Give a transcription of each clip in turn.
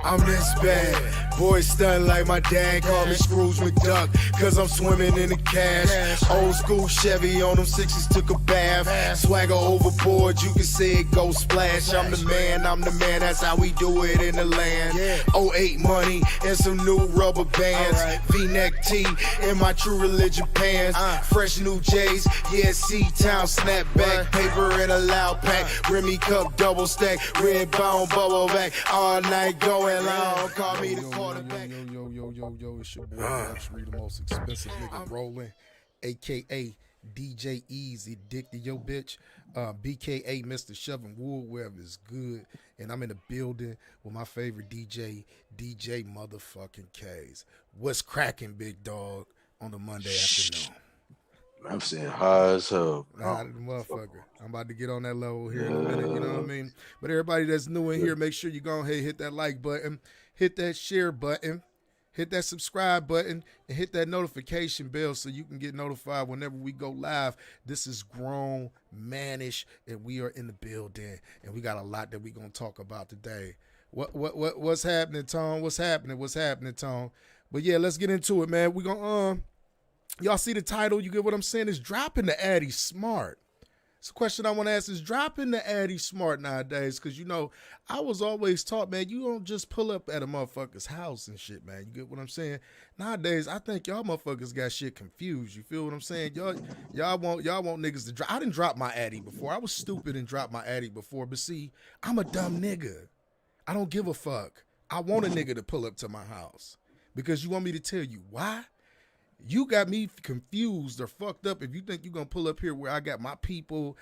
I'm this bad, boy stunned like my dad. Call me Scrooge McDuck, cause I'm swimming in the cash. Old school Chevy on them sixes, took a bath. Swagger overboard, you can see it go splash. I'm the man, that's how we do it in the land. 08 money and some new rubber bands. V-neck tee and my true religion pants. Fresh new J's, yeah, C-Town snapback. Paper in a loud pack, Remy cup double stack. Red bone bubble back, all night going long. Call me the quarterback. Yo, it's your boy Luxury, the most expensive nigga rolling, aka DJ Easy, Dick to your bitch, BKA Mr. Shoving Wood, wherever is good. And I'm in the building with my favorite DJ motherfucking K's. What's cracking, big dog, on the Monday afternoon? I'm saying high as hell. Nah, the motherfucker. I'm about to get on that level here in a minute, you know what I mean? But everybody that's new in here, make sure you go ahead, hit that like button, hit that share button, hit that subscribe button, and hit that notification bell so you can get notified whenever we go live. This is Grownmanishh, and we are in the building, and we got a lot that we're going to talk about today. What's happening, Tom? What's happening, Tom? But yeah, let's get into it, man. We're going to, y'all see the title? You get what I'm saying? It's dropping the Addy Smart. It's a question I want to ask, is dropping the Addy Smart nowadays? Because, you know, I was always taught, man, you don't just pull up at a motherfucker's house and shit, man. You get what I'm saying? Nowadays, I think y'all motherfuckers got shit confused. You feel what I'm saying? Y'all want niggas to drop. I didn't drop my Addy before. I was stupid and dropped my Addy before. But see, I'm a dumb nigga. I don't give a fuck. I want a nigga to pull up to my house. Because you want me to tell you why? You got me confused or fucked up if you think you're going to pull up here where I got my people,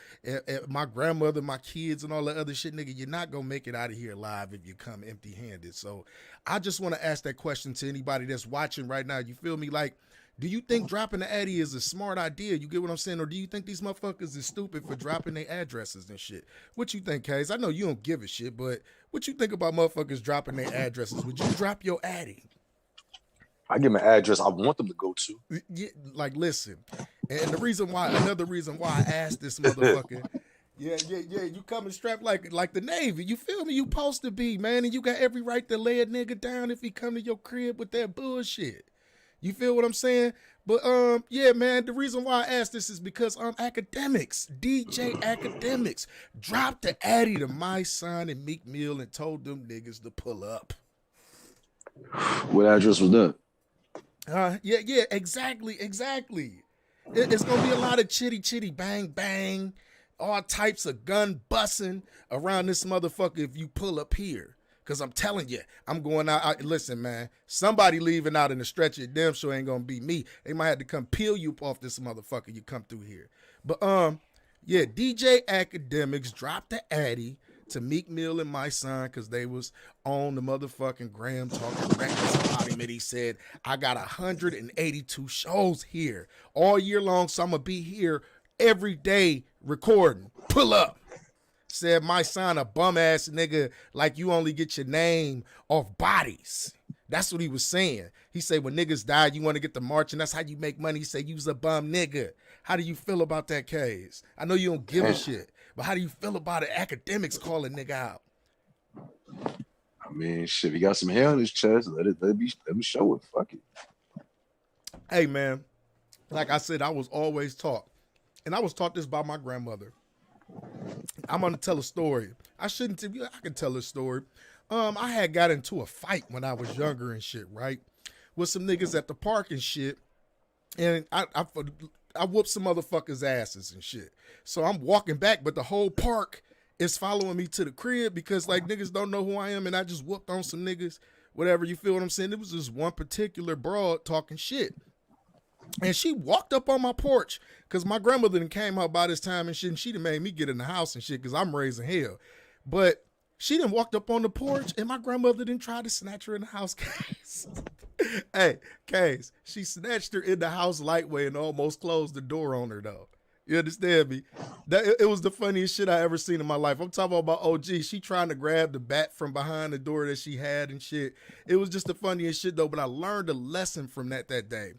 my grandmother, my kids, and all that other shit, nigga. You're not going to make it out of here alive if you come empty-handed. So I just want to ask that question to anybody that's watching right now. You feel me? Like, do you think dropping the Addy is a smart idea? You get what I'm saying? Or do you think these motherfuckers is stupid for dropping their addresses and shit? What you think, Case? I know you don't give a shit, but what you think about motherfuckers dropping their addresses? Would you drop your Addy? I give them an address I want them to go to. Yeah, like, listen, and the reason why, another reason why I asked this motherfucker, you coming strapped like the Navy. You feel me? You supposed to be, man, and you got every right to lay a nigga down if he come to your crib with that bullshit. You feel what I'm saying? But yeah, man, the reason why I asked this is because Academics, DJ Academics, dropped the Addy to my son and Meek Mill and told them niggas to pull up. What address was that? Yeah, exactly. It's gonna be a lot of chitty bang bang, all types of gun busting around this motherfucker if you pull up here. Cause I'm telling you, I'm going out. Listen, man, somebody leaving out in the stretcher, damn sure ain't gonna be me. They might have to come peel you off this motherfucker. You come through here, but yeah, DJ Academics dropped the Addy to Meek Mill and my son because they was on the motherfucking gram talking reckless about him, and he said, I got 182 shows here all year long, so I'm gonna be here every day recording. Pull up. Said my son a bum ass nigga, like you only get your name off bodies. That's what he was saying. He said when niggas die, you want to get the march, and that's how you make money. He said you's a bum nigga. How do you feel about that case? I know you don't give a shit, but how do you feel about it? Academics calling nigga out. I mean, shit, if he got some hair on his chest, let me show it. Fuck it. Hey, man, like I said, I was always taught, and I was taught this by my grandmother. I'm gonna tell a story. I shouldn't tell you. I can tell a story. I had got into a fight when I was younger and shit, right, with some niggas at the park and shit, and I whooped some motherfuckers' asses and shit. So I'm walking back, but the whole park is following me to the crib because like niggas don't know who I am, and I just whooped on some niggas, whatever, you feel what I'm saying? It was just one particular broad talking shit. And she walked up on my porch because my grandmother done came out by this time and shit, and she done made me get in the house and shit because I'm raising hell. But she done walked up on the porch, and my grandmother done tried to snatch her in the house, Case. Hey, Case, she snatched her in the house lightweight and almost closed the door on her, though. You understand me? It was the funniest shit I ever seen in my life. I'm talking about OG. She trying to grab the bat from behind the door that she had and shit. It was just the funniest shit, though, but I learned a lesson from that day.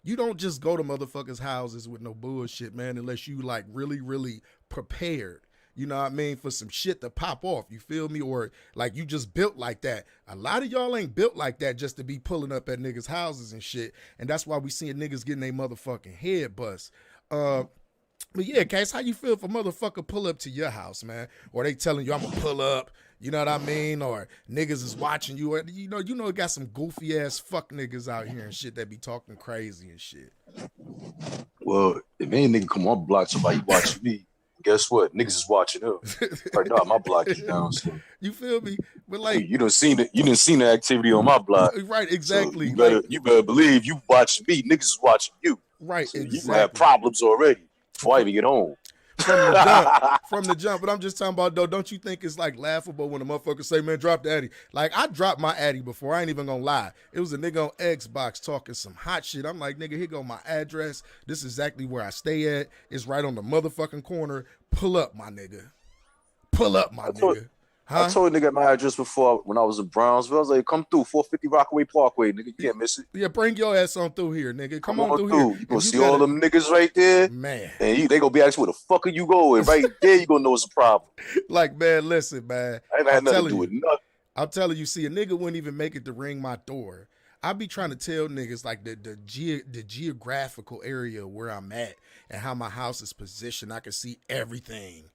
You don't just go to motherfuckers' houses with no bullshit, man, unless you like really, really prepared. you know what I mean, for some shit to pop off, you feel me? Or like you just built like that. A lot of y'all ain't built like that just to be pulling up at niggas' houses and shit. And that's why we seeing niggas getting their motherfucking head bust. But yeah, Case, how you feel if a motherfucker pull up to your house, man? Or they telling you I'm gonna pull up, you know what I mean? Or niggas is watching you. Or, you know, it got some goofy ass fuck niggas out here and shit that be talking crazy and shit. Well, if any nigga come on my block, somebody watching me, guess what? Niggas is watching them. Right now, my block is down. So you feel me? But like you done seen the activity on my block. Right, exactly. So you better believe you watching me. Niggas is watching you. Right, so exactly. You gonna have problems already before I even get home. From the jump. But I'm just talking about, though, don't you think it's like laughable when a motherfucker say, man, drop the Addy? Like, I dropped my Addy before. I ain't even gonna lie. It was a nigga on Xbox talking some hot shit. I'm like, nigga, here go my address. This is exactly where I stay at. It's right on the motherfucking corner. Pull up, my nigga. Pull up, my nigga. I told a nigga my address before when I was in Brownsville. I was like, come through, 450 Rockaway Parkway, nigga. You can't miss it. Yeah, bring your ass on through here, nigga. Come on through here. You gonna see all them niggas right there? Man. And they gonna be asking, where the fuck are you going? Right there, you gonna know it's a problem. Like, man, listen, man. I ain't had nothing to do with nothing. I'm telling you, see, a nigga wouldn't even make it to ring my door. I be trying to tell niggas like the geographical area where I'm at and how my house is positioned. I can see everything.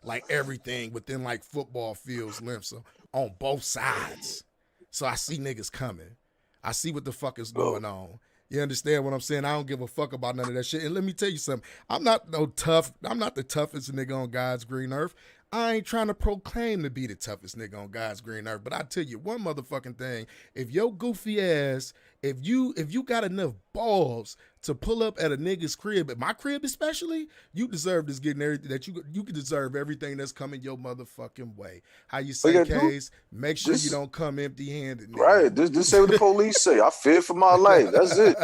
Like everything within like football fields lengths on both sides. So I see niggas coming. I see what the fuck is going on. You understand what I'm saying? I don't give a fuck about none of that shit. And let me tell you something. I'm not the toughest nigga on God's green earth. I ain't trying to proclaim to be the toughest nigga on God's green earth. But I tell you one motherfucking thing. If your goofy ass, if you got enough balls to pull up at a nigga's crib, at my crib especially, you deserve this getting everything that you can deserve everything that's coming your motherfucking way. How you say, Case? Make sure you don't come empty-handed. Nigga. Right. Just say what the police say. I fear for my life. That's it.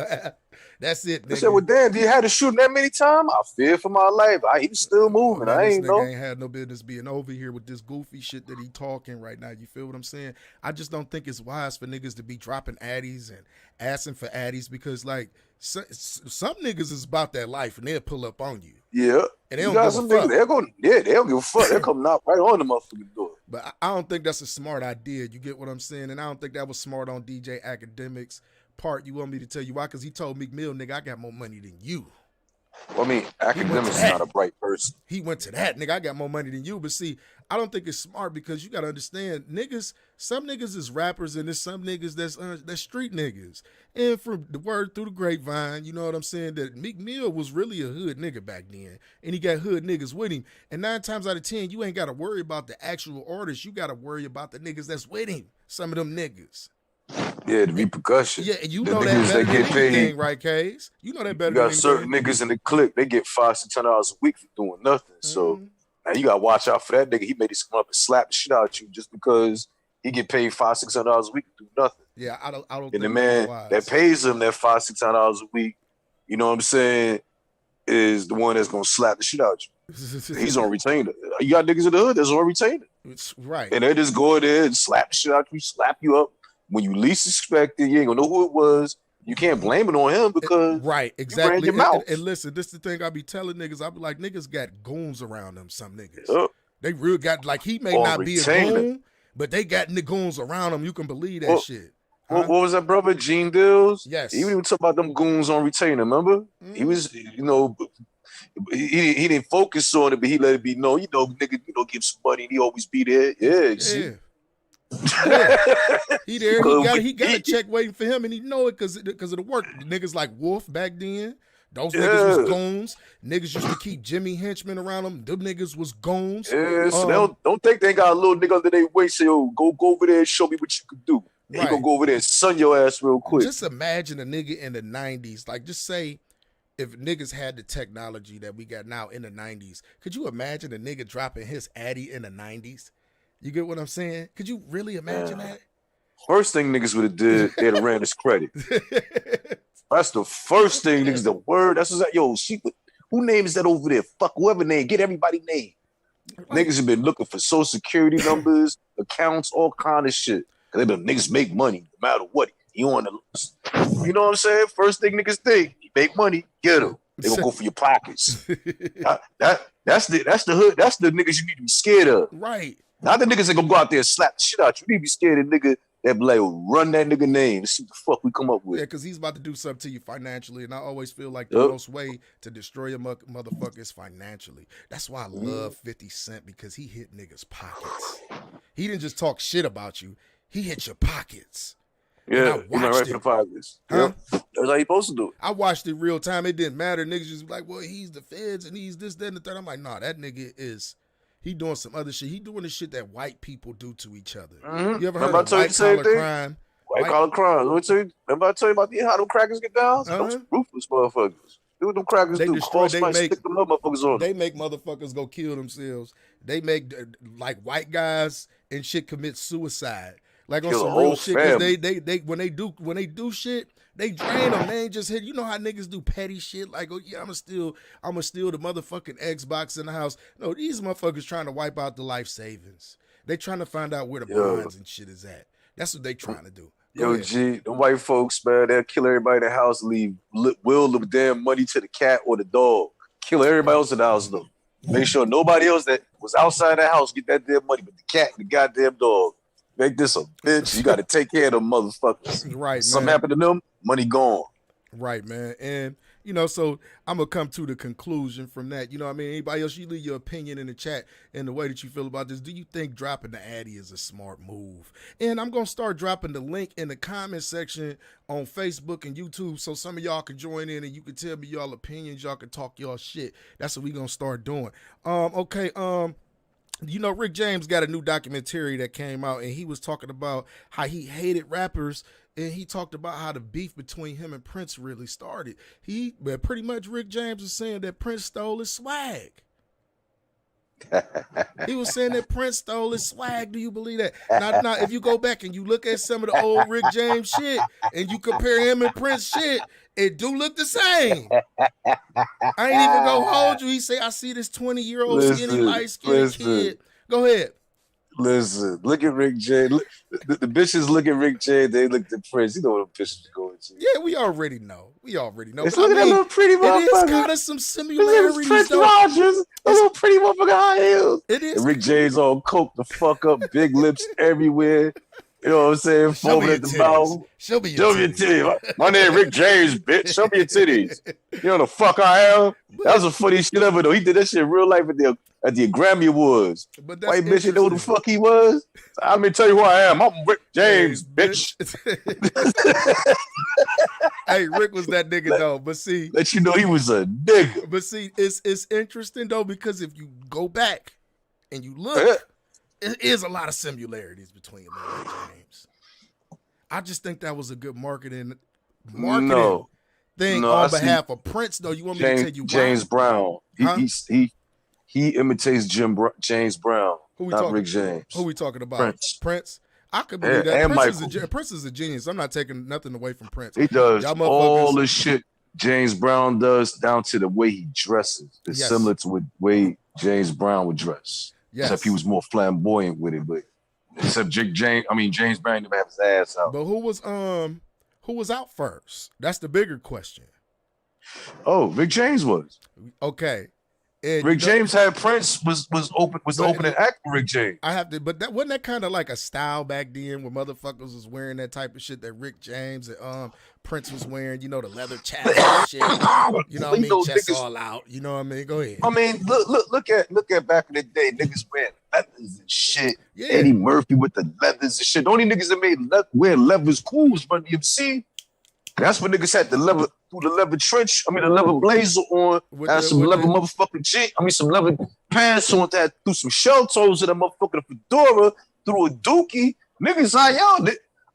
That's it. They said, well, damn, you had to shoot him that many times? I fear for my life. He was still moving. I ain't know. Ain't had no business being over here with this goofy shit that he talking right now. You feel what I'm saying? I just don't think it's wise for niggas to be dropping addies and asking for addies because, like, some niggas is about that life and they'll pull up on you. Yeah. And they don't give a fuck. They don't give a fuck. They'll come knock right on the motherfucking door. But I don't think that's a smart idea. You get what I'm saying? And I don't think that was smart on DJ Academics' part. You want me to tell you why? Because he told Meek Mill, nigga, I got more money than you. Well, I mean, Academics is not a bright person. He went to that, nigga, I got more money than you. But see, I don't think it's smart because you got to understand, niggas, some niggas is rappers and there's some niggas that's street niggas. And from the word through the grapevine, you know what I'm saying, that Meek Mill was really a hood nigga back then. And he got hood niggas with him. And 9 times out of 10, you ain't got to worry about the actual artist. You got to worry about the niggas that's with him. Some of them niggas. Yeah, the repercussion. Yeah, and you know that better than anything, right, Case? You know that better than anything. You got certain niggas in the clique, they get $5 to $10 a week for doing nothing. So now you gotta watch out for that nigga. He made this come up and slap the shit out of you just because he get paid $500-$600 a week to do nothing. Yeah, I don't. And the man that pays him that $500-$600 a week, you know what I'm saying, is the one that's gonna slap the shit out of you. He's on retainer. You got niggas in the hood that's on retainer. Right. And they just go in there and slap the shit out of you, slap you up. When you least expect it, you ain't gonna know who it was. You can't blame it on him because exactly. You ran your mouth. And listen, this is the thing I be telling niggas. I be like, niggas got goons around them. Some niggas, they real got like he may not be a goon, but they got goons around them. You can believe that shit. What was that brother, Gene Dills? Yes. He even talk about them goons on retainer. Remember, he was, you know, he didn't focus on it, but he let it be known. You know, nigga, give some money, and he always be there. Yeah. Yeah. He there. He got a check waiting for him, and he know it because of the work. Niggas like Wolf back then. Those niggas was goons. Niggas used to keep Jimmy Henchman around them. Them niggas was goons. Yeah, so don't think they got a little nigga under their waist. Say, oh, go over there and show me what you can do. Right. He gonna go over there and sun your ass real quick. Just imagine a nigga in the 90s. Like, just say if niggas had the technology that we got now in the 90s, could you imagine a nigga dropping his Addy in the 90s? You get what I'm saying? Could you really imagine that? First thing niggas would have did, they'd have ran his credit. That's the first thing niggas, the word. That's what's that. Yo, who name is that over there? Fuck whoever name. Get everybody name. Niggas have been looking for social security numbers, accounts, all kind of shit. Cause they been niggas make money no matter what. You on the, you know what I'm saying? First thing niggas think, you make money, get them. They gonna go for your pockets. That's the hood. That's the niggas you need to be scared of. Right. Not the niggas that gonna go out there and slap the shit out you. You need to be scared of the nigga that be like, run that nigga name and see what the fuck we come up with. Yeah, because he's about to do something to you financially, and I always feel like the most way to destroy a motherfucker is financially. That's why I love 50 Cent, because he hit niggas' pockets. He didn't just talk shit about you. He hit your pockets. Yeah, he went right for the pockets. Huh? Yeah. That's how you supposed to do it. I watched it real time. It didn't matter. Niggas just like, well, he's the feds and he's this, that, and the third. I'm like, nah, that nigga is, he doing some other shit. He doing the shit that white people do to each other. You ever heard of white collar crime? White collar crime. Remember I tell you about how them crackers get down? Those ruthless motherfuckers. Do what them crackers do. Stick them motherfuckers on. They make motherfuckers go kill themselves. They make like white guys and shit commit suicide. Like on some real shit, because they when they do shit, they drain them. They ain't just hit. You know how niggas do petty shit, like, oh yeah, I'ma steal the motherfucking Xbox in the house. No, these motherfuckers trying to wipe out the life savings. They trying to find out where the bonds and shit is at. That's what they trying to do. Yo, G, the white folks, man, they'll kill everybody in the house, leave will the damn money to the cat or the dog. Kill everybody else in the house though. Make sure nobody else that was outside the house get that damn money, but the cat and the goddamn dog. Make this a bitch. You got to take care of them motherfuckers. Right, man. Something happened to them, money gone. Right, man. And, you know, so I'm going to come to the conclusion from that. You know what I mean? Anybody else, you leave your opinion in the chat and the way that you feel about this. Do you think dropping the Addy is a smart move? And I'm going to start dropping the link in the comment section on Facebook and YouTube so some of y'all can join in and you can tell me y'all opinions. Y'all can talk y'all shit. That's what we going to start doing. Okay, you know, Rick James got a new documentary that came out, and he was talking about how he hated rappers, and he talked about how the beef between him and Prince really started. Pretty much Rick James was saying that Prince stole his swag. He was saying that Prince stole his swag. Do you believe that? Now, if you go back and you look at some of the old Rick James shit, and you compare him and Prince shit, it do look the same. I ain't even gonna hold you. He say, I see this 20-year-old skinny, light-skinned kid. Go ahead. Listen, look at Rick James. The bitches look at Rick James. They look at Prince. You know what the bitches going to. Yeah, we already know. It's look at that little pretty motherfucker. It is kind of some similarities. Prince Rogers, a little pretty motherfucker high heels. It is. And Rick James all coked the fuck up, big lips everywhere. You know what I'm saying? Foaming at the mouth. Show me your titties. My name Rick James, bitch. Show me your titties. You know the fuck I am? That was the funniest shit ever, though. He did that shit in real life at the Grammy Awards. White bitch didn't know who the fuck he was. I'm gonna tell you who I am. I'm Rick James, bitch. Hey, Rick was that nigga though. But see, let you know he was a nigga. But see, it's interesting though, because if you go back and you look, it is a lot of similarities between him and Rick James. I just think that was a good marketing thing on behalf of Prince, though. You want me to tell you why? James Brown. He imitates James Brown, not Rick James. Who we talking about? Prince. I could believe that. Prince is a genius. I'm not taking nothing away from Prince. He does all the shit James Brown does, down to the way he dresses. It's similar to the way James Brown would dress. Yes. Except he was more flamboyant with it, but except James Brown never have his ass out. But who was out first? That's the bigger question. Oh, Rick James was. Okay. And Rick James had Prince was the opening act for Rick James. But wasn't that kind of like a style back then where motherfuckers was wearing that type of shit that Rick James and Prince was wearing, you know, the leather chaps and shit. You know what I mean? Chest all out. You know what I mean? Go ahead. I mean, look at back in the day, niggas wearing leathers and shit. Yeah. Eddie Murphy with the leathers and shit. The only niggas that made wear leathers cool but you see, that's when niggas had the leather leather blazer on, had some leather motherfucking shit. Some leather pants on that, threw some shell toes in that motherfucking fedora, threw a dookie. Niggas like, yo,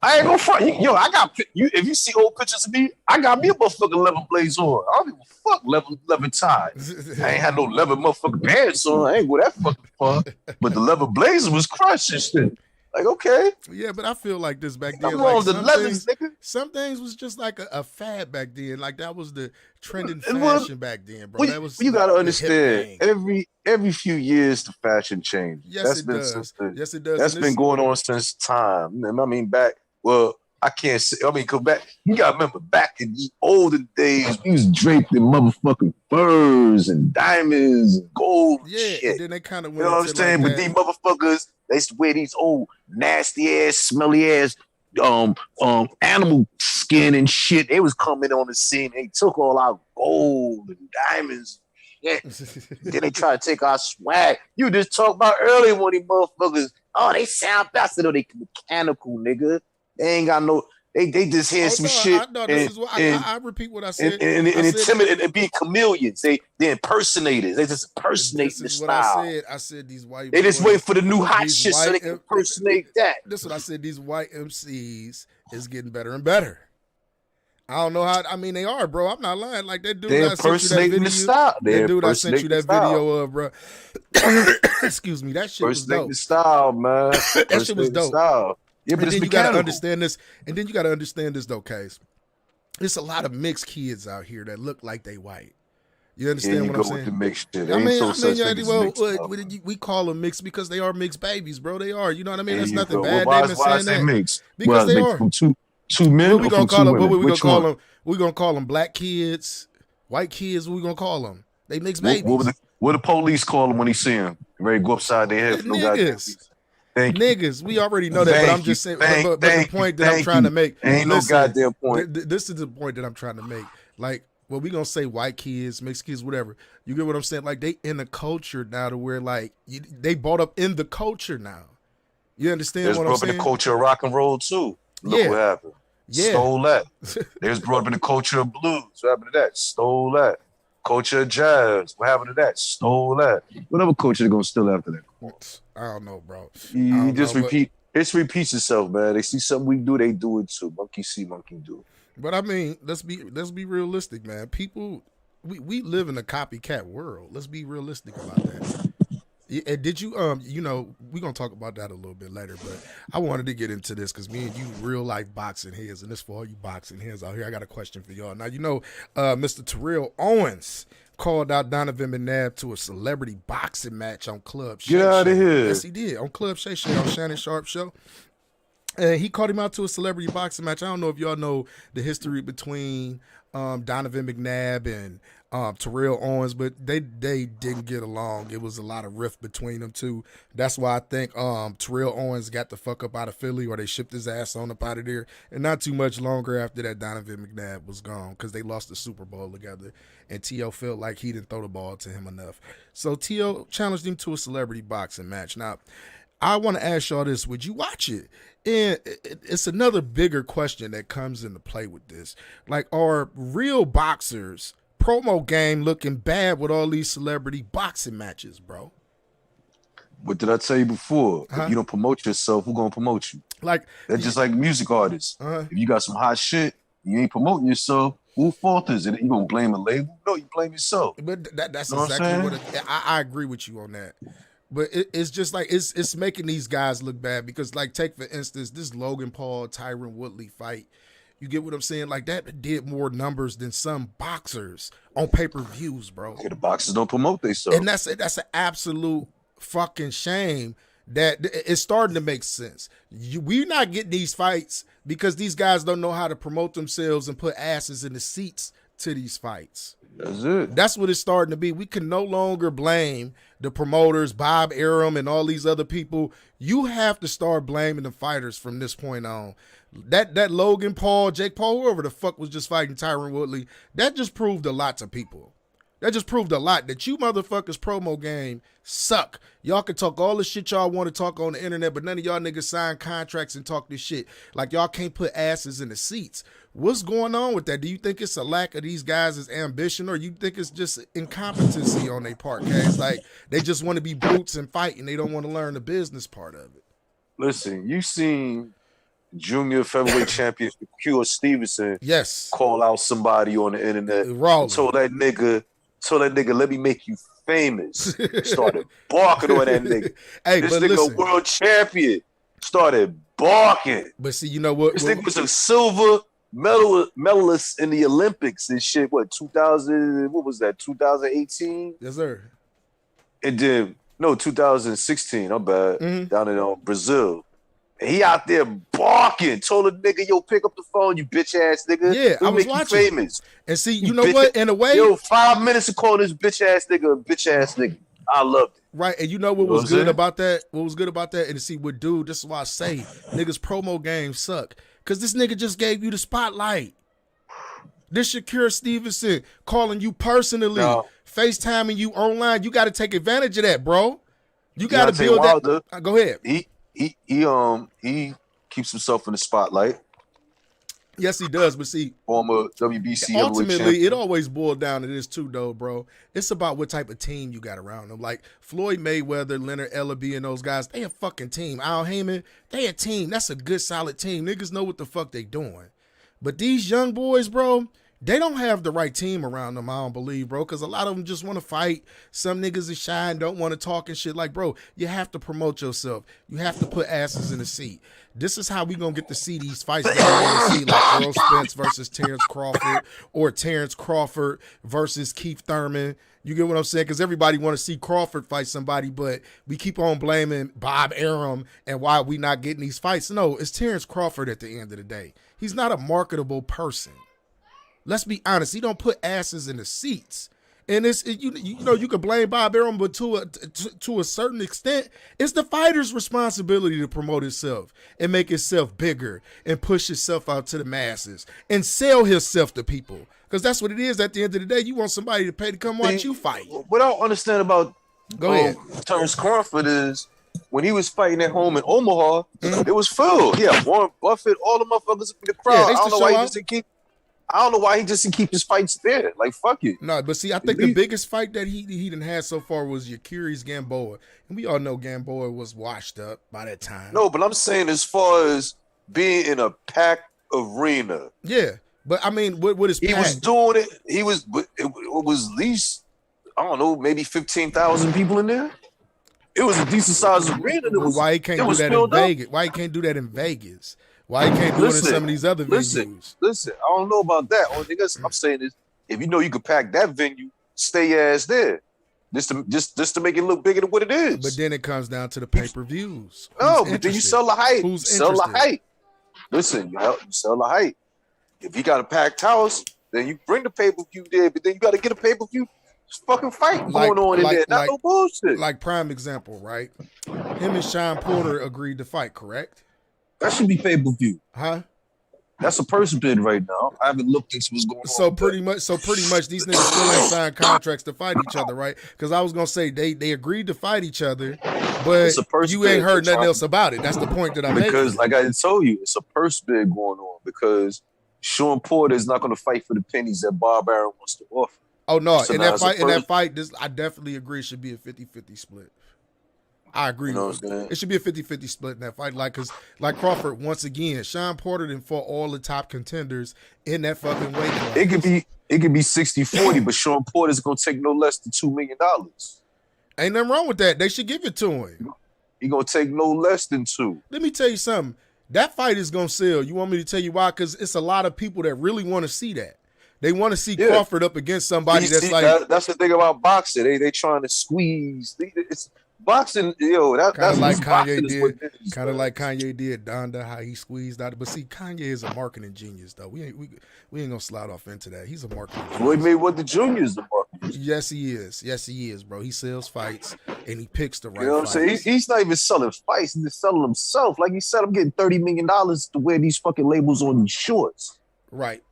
I ain't gonna front. Yo, I got you. If you see old pictures of me, I got me a motherfucking leather blazer on. I don't give a fuck leather tie. I ain't had no leather motherfucking pants on. I ain't go that fucking far. But the leather blazer was crushed and shit. Like, okay. Yeah, but I feel like this back then. Some things was just like a fad back then. Like that was the trending fashion back then, bro. That was you gotta understand. Every few years the fashion changes. Yes, it does. Yes, it does. That's been going on since time. I mean, I can't say. I mean, come back. You gotta remember, back in the olden days, we was draped in motherfucking furs and diamonds and gold. Yeah, shit. and then they kind of You went know what I'm into saying? like But that. these motherfuckers, they used to wear these old nasty ass, smelly ass, animal skin and shit. They was coming on the scene. They took all our gold and diamonds. Yeah. Then they try to take our swag. You just talked about earlier when these motherfuckers, oh, they sound faster though. They mechanical, nigga. They ain't got no. They just hear some shit. This is what I repeat what I said. And I said, intimidate and being chameleons. They impersonators. They just impersonating this is the what style. I said these white. They just boys, wait for the new hot these shit so white they can impersonate that. This is what I said. These white MCs is getting better and better. I don't know how. I mean, they are, bro. I'm not lying. Like that dude They I sent you that impersonating video. the style. That dude I sent you that video of, bro. Excuse me. That shit was dope. The style, man. That shit was dope. Style. Yeah, but And then you mechanical. gotta understand this. And then you gotta understand this, though, Case. There's a lot of mixed kids out here that look like they white. You understand what I'm saying? With the mixed shit. We call them mixed because they are mixed babies, bro. They are. You know what I mean? That's nothing go. bad. Why I say mixed? Because they are. From two men. What we gonna call them? What we gonna Which call one? them? We gonna call them black kids, white kids. What we gonna call them? They mixed babies. What the police call them when he see them? Ready to go upside their head for no goddamn reason. Niggas, we already know that, but I'm just saying. But the point that I'm trying to make, ain't no goddamn point. This is the point that I'm trying to make. Like, well, we gonna say white kids, mixed kids, whatever. You get what I'm saying? Like, they in the culture now to where like they bought up in the culture now. You understand what I'm saying? There's brought up in the culture of rock and roll too. Look what happened. Yeah. Stole that. There's brought up in the culture of blues. What happened to that? Stole that. Culture of jazz. What happened to that? Stole that. Whatever culture they're gonna steal after that. I don't know, bro. You just repeat. It repeats itself, man. They see something we do, they do it too. Monkey see, monkey do. But I mean, let's be realistic, man. People, we live in a copycat world. Let's be realistic about that. And did you we're gonna talk about that a little bit later, but I wanted to get into this because me and you real life boxing heads, and this for all you boxing heads out here. I got a question for y'all. Now Mr. Terrell Owens called out Donovan McNabb to a celebrity boxing match on Club Shay. Get out of here. Yes, he did. On Club Shay on Shannon Sharp show. And he called him out to a celebrity boxing match. I don't know if y'all know the history between Donovan McNabb and Terrell Owens, but they didn't get along. It was a lot of rift between them two. That's why I think Terrell Owens got the fuck up out of Philly, or they shipped his ass on up out of there. And not too much longer after that, Donovan McNabb was gone because they lost the Super Bowl together. And T.O. felt like he didn't throw the ball to him enough. So T.O. challenged him to a celebrity boxing match. Now, I want to ask y'all this. Would you watch it? And it's another bigger question that comes into play with this. Like, are real boxers promo game looking bad with all these celebrity boxing matches, bro? What did I tell you before? If you don't promote yourself, who gonna promote you? Like, that's just like music artists. If you got some hot shit, you ain't promoting yourself. Who fault is it? You gonna blame a label? No, you blame yourself. But that's exactly what I agree with you on that. But it's just like it's making these guys look bad because, like, take for instance this Logan Paul Tyron Woodley fight. You get what I'm saying? Like, that did more numbers than some boxers on pay-per-views, bro. Okay, the boxers don't promote themselves, and that's an absolute fucking shame. That it's starting to make sense. We're not getting these fights because these guys don't know how to promote themselves and put asses in the seats to these fights. That's it. That's what it's starting to be. We can no longer blame the promoters, Bob Arum and all these other people. You have to start blaming the fighters from this point on. That Logan Paul, Jake Paul, whoever the fuck was just fighting Tyron Woodley, that just proved a lot to people. That just proved a lot that you motherfuckers promo game suck. Y'all can talk all the shit y'all want to talk on the internet, but none of y'all niggas sign contracts and talk this shit. Like, y'all can't put asses in the seats. What's going on with that? Do you think it's a lack of these guys' ambition, or you think it's just incompetency on their part, guys? Like, they just want to be brutes and fight, and they don't want to learn the business part of it. Listen, you seen junior featherweight champion Shakur Stevenson call out somebody on the internet, told that nigga, let me make you famous. Started barking on that nigga. Hey, this nigga listen, world champion started barking. But see, you know what? This nigga was a silver medalist in the Olympics and shit. What, 2000? What was that? 2018? Yes, sir. And then 2016. I'm bad. Down in Brazil. He out there barking. Told a nigga, yo, pick up the phone, you bitch ass nigga. Yeah, I We'll was make watching. you famous. And see, you know what? In a way, yo, 5 minutes to call this bitch ass nigga a bitch ass nigga. I loved it. right, and you know what You know was what I'm good saying? about that? What was good about that? And to see what dude, this is why I say niggas promo games suck. Cause this nigga just gave you the spotlight. This Shakira Stevenson calling you personally, No. FaceTiming you online. You gotta take advantage of that, bro. You gotta gotta take build that. Wilder. Go ahead. He keeps himself in the spotlight. Yes, he does, but see, Former WBC heavyweight ultimately, champion. it always boiled down to this too, though, bro. It's about what type of team you got around them. Like Floyd Mayweather, Leonard Ellaby, and those guys, they a fucking team. Al Heyman, they a team. That's a good, solid team. Niggas know what the fuck they doing. But these young boys, bro, they don't have the right team around them, I don't believe, bro, because a lot of them just want to fight. Some niggas is shy and don't want to talk and shit. Like, bro, you have to promote yourself. You have to put asses in the seat. This is how we going to get to see these fights that I want to see, like Earl Spence versus Terrence Crawford or Terrence Crawford versus Keith Thurman. You get what I'm saying? Because everybody want to see Crawford fight somebody, but we keep on blaming Bob Arum and why we not getting these fights. No, it's Terrence Crawford at the end of the day. He's not a marketable person. Let's be honest. He don't put asses in the seats. And you know, you could blame Bob Arum, but to a certain extent, it's the fighter's responsibility to promote himself and make himself bigger and push himself out to the masses and sell himself to people. Because that's what it is at the end of the day. You want somebody to pay to come watch you fight. What I don't understand about Go ahead. Terrence Crawford is when he was fighting at home in Omaha, it was full. Yeah, Warren Buffett, all the motherfuckers in the crowd. Yeah, they I used don't to know why show he out. just didn't keep. I don't know why he just didn't keep his fights there. Like, fuck it. No, but see, I think the biggest fight that he done had so far was Yakiri's Gamboa. And we all know Gamboa was washed up by that time. No, but I'm saying as far as being in a packed arena. Yeah. But I mean, what is He packed? was doing it. It was at least, I don't know, maybe 15,000 people in there. It was a decent sized arena. Why he can't do that in Vegas? Why he can't do that in Vegas? Why he can't do it in some of these other venues? Listen, I don't know about that. Only thing I'm saying is, if you know you could pack that venue, stay your ass there. Just to make it look bigger than what it is. But then it comes down to the pay-per-views. No, but then you sell the hype. Who's sell the interested? hype. Listen, you sell the hype. If you got a packed house, then you bring the pay-per-view there, but then you got to get a pay-per-view fucking fight going on in there. Not no bullshit. Like prime example, right? Him and Sean Porter agreed to fight, correct? That should be pay-per-view. Huh? That's a person bid right now. I haven't looked into what's going on. So pretty much these niggas still ain't signed contracts to fight each other, right? Because I was gonna say they agreed to fight each other, but you ain't heard nothing else about it. That's the point that I'm making. Because, like I told you, it's a purse bid going on because Sean Porter is not going to fight for the pennies that Bob Arum wants to offer. Oh no, So in now that fight, I definitely agree it should be a 50-50 split. I agree. You know what I'm saying? It should be a 50-50 split in that fight. Because Crawford, once again, Sean Porter done fought all the top contenders in that fucking weight class. It could be 60-40, but Sean Porter's going to take no less than $2 million. Ain't nothing wrong with that. They should give it to him. He going to take no less than 2. Let me tell you something. That fight is going to sell. You want me to tell you why? Because it's a lot of people that really want to see that. They want to see Crawford up against somebody that's the thing about boxing. They trying to squeeze. It's boxing, that's like boxing Kanye did. Like Kanye did Donda, how he squeezed out. But see, Kanye is a marketing genius, though. We ain't gonna slide off into that. He's a marketing genius. Floyd Mayweather Jr. is the marketing. Yes, he is. Yes, he is, bro. He sells fights and he picks the right. You know what I'm saying? He's not even selling fights. He's just selling himself. Like he said, I'm getting $30 million to wear these fucking labels on these shorts. Right.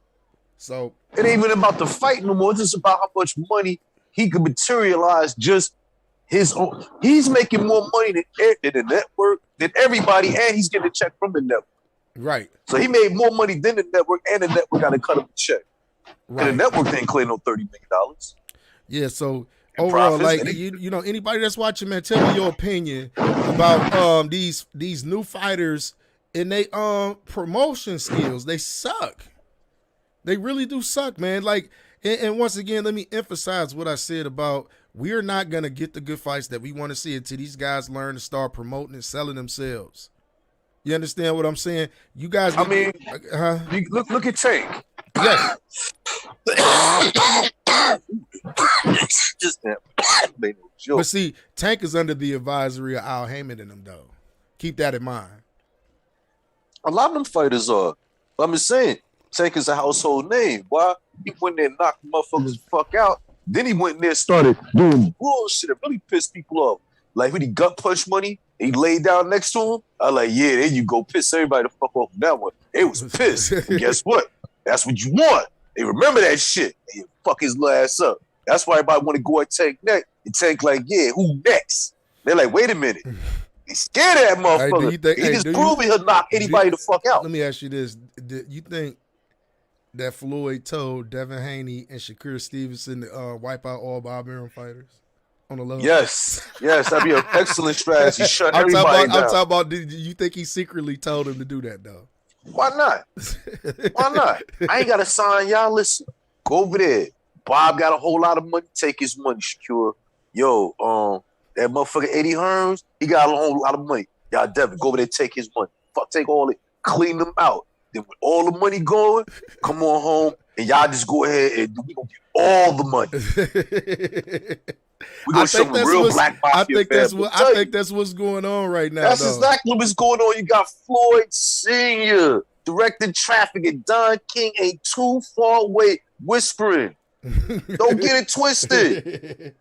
So it ain't even about the fight no more. It's just about how much money he could materialize just his own. He's making more money than the network, than everybody, and he's getting a check from the network. Right. So he made more money than the network, and the network got to cut him a check. Right. And the network didn't clear no $30 million. Yeah, so overall, like you know, anybody that's watching, man, tell me your opinion about these new fighters and they promotion skills. They suck. They really do suck, man. Like, and once again, let me emphasize what I said about we're not gonna get the good fights that we want to see until these guys learn to start promoting and selling themselves. You understand what I'm saying? You guys, look at Tank. Yes. Just that made no joke. But see, Tank is under the advisory of Al Heyman and them, though. Keep that in mind. A lot of them fighters are. But I'm just saying, Tank is a household name. Why? He went there and knocked motherfuckers the fuck out. Then he went in there and started doing bullshit that really pissed people off. Like when he gut punch money, he laid down next to him. I like, yeah, there you go, piss everybody the fuck off with that one. They was pissed. And guess what? That's what you want. They remember that shit. And you fuck his little ass up. That's why everybody want to go at Tank next. And Tank like, yeah, who next? They're like, wait a minute. He scared of that motherfucker. Hey, he just proved he'll knock anybody the fuck out. Let me ask you this. Do you think that Floyd told Devin Haney and Shakur Stevenson to wipe out all Bob Arum fighters on the low? Yes, that'd be an excellent strategy. Shut everybody down. I'm talking about, did you think he secretly told him to do that, though? Why not? Why not? I ain't got to sign y'all. Listen, go over there. Bob got a whole lot of money. Take his money, Shakur. Yo, that motherfucker Eddie Hearns, he got a whole lot of money. Y'all Devin, go over there, take his money. Fuck, take all it, clean them out. Then with all the money going, come on home, and y'all just go ahead and we gonna get all the money. We gonna show them real black mafia. I think that's what's going on right now. That's exactly what's going on. You got Floyd Sr. directing traffic, and Don King ain't too far away whispering. Don't get it twisted.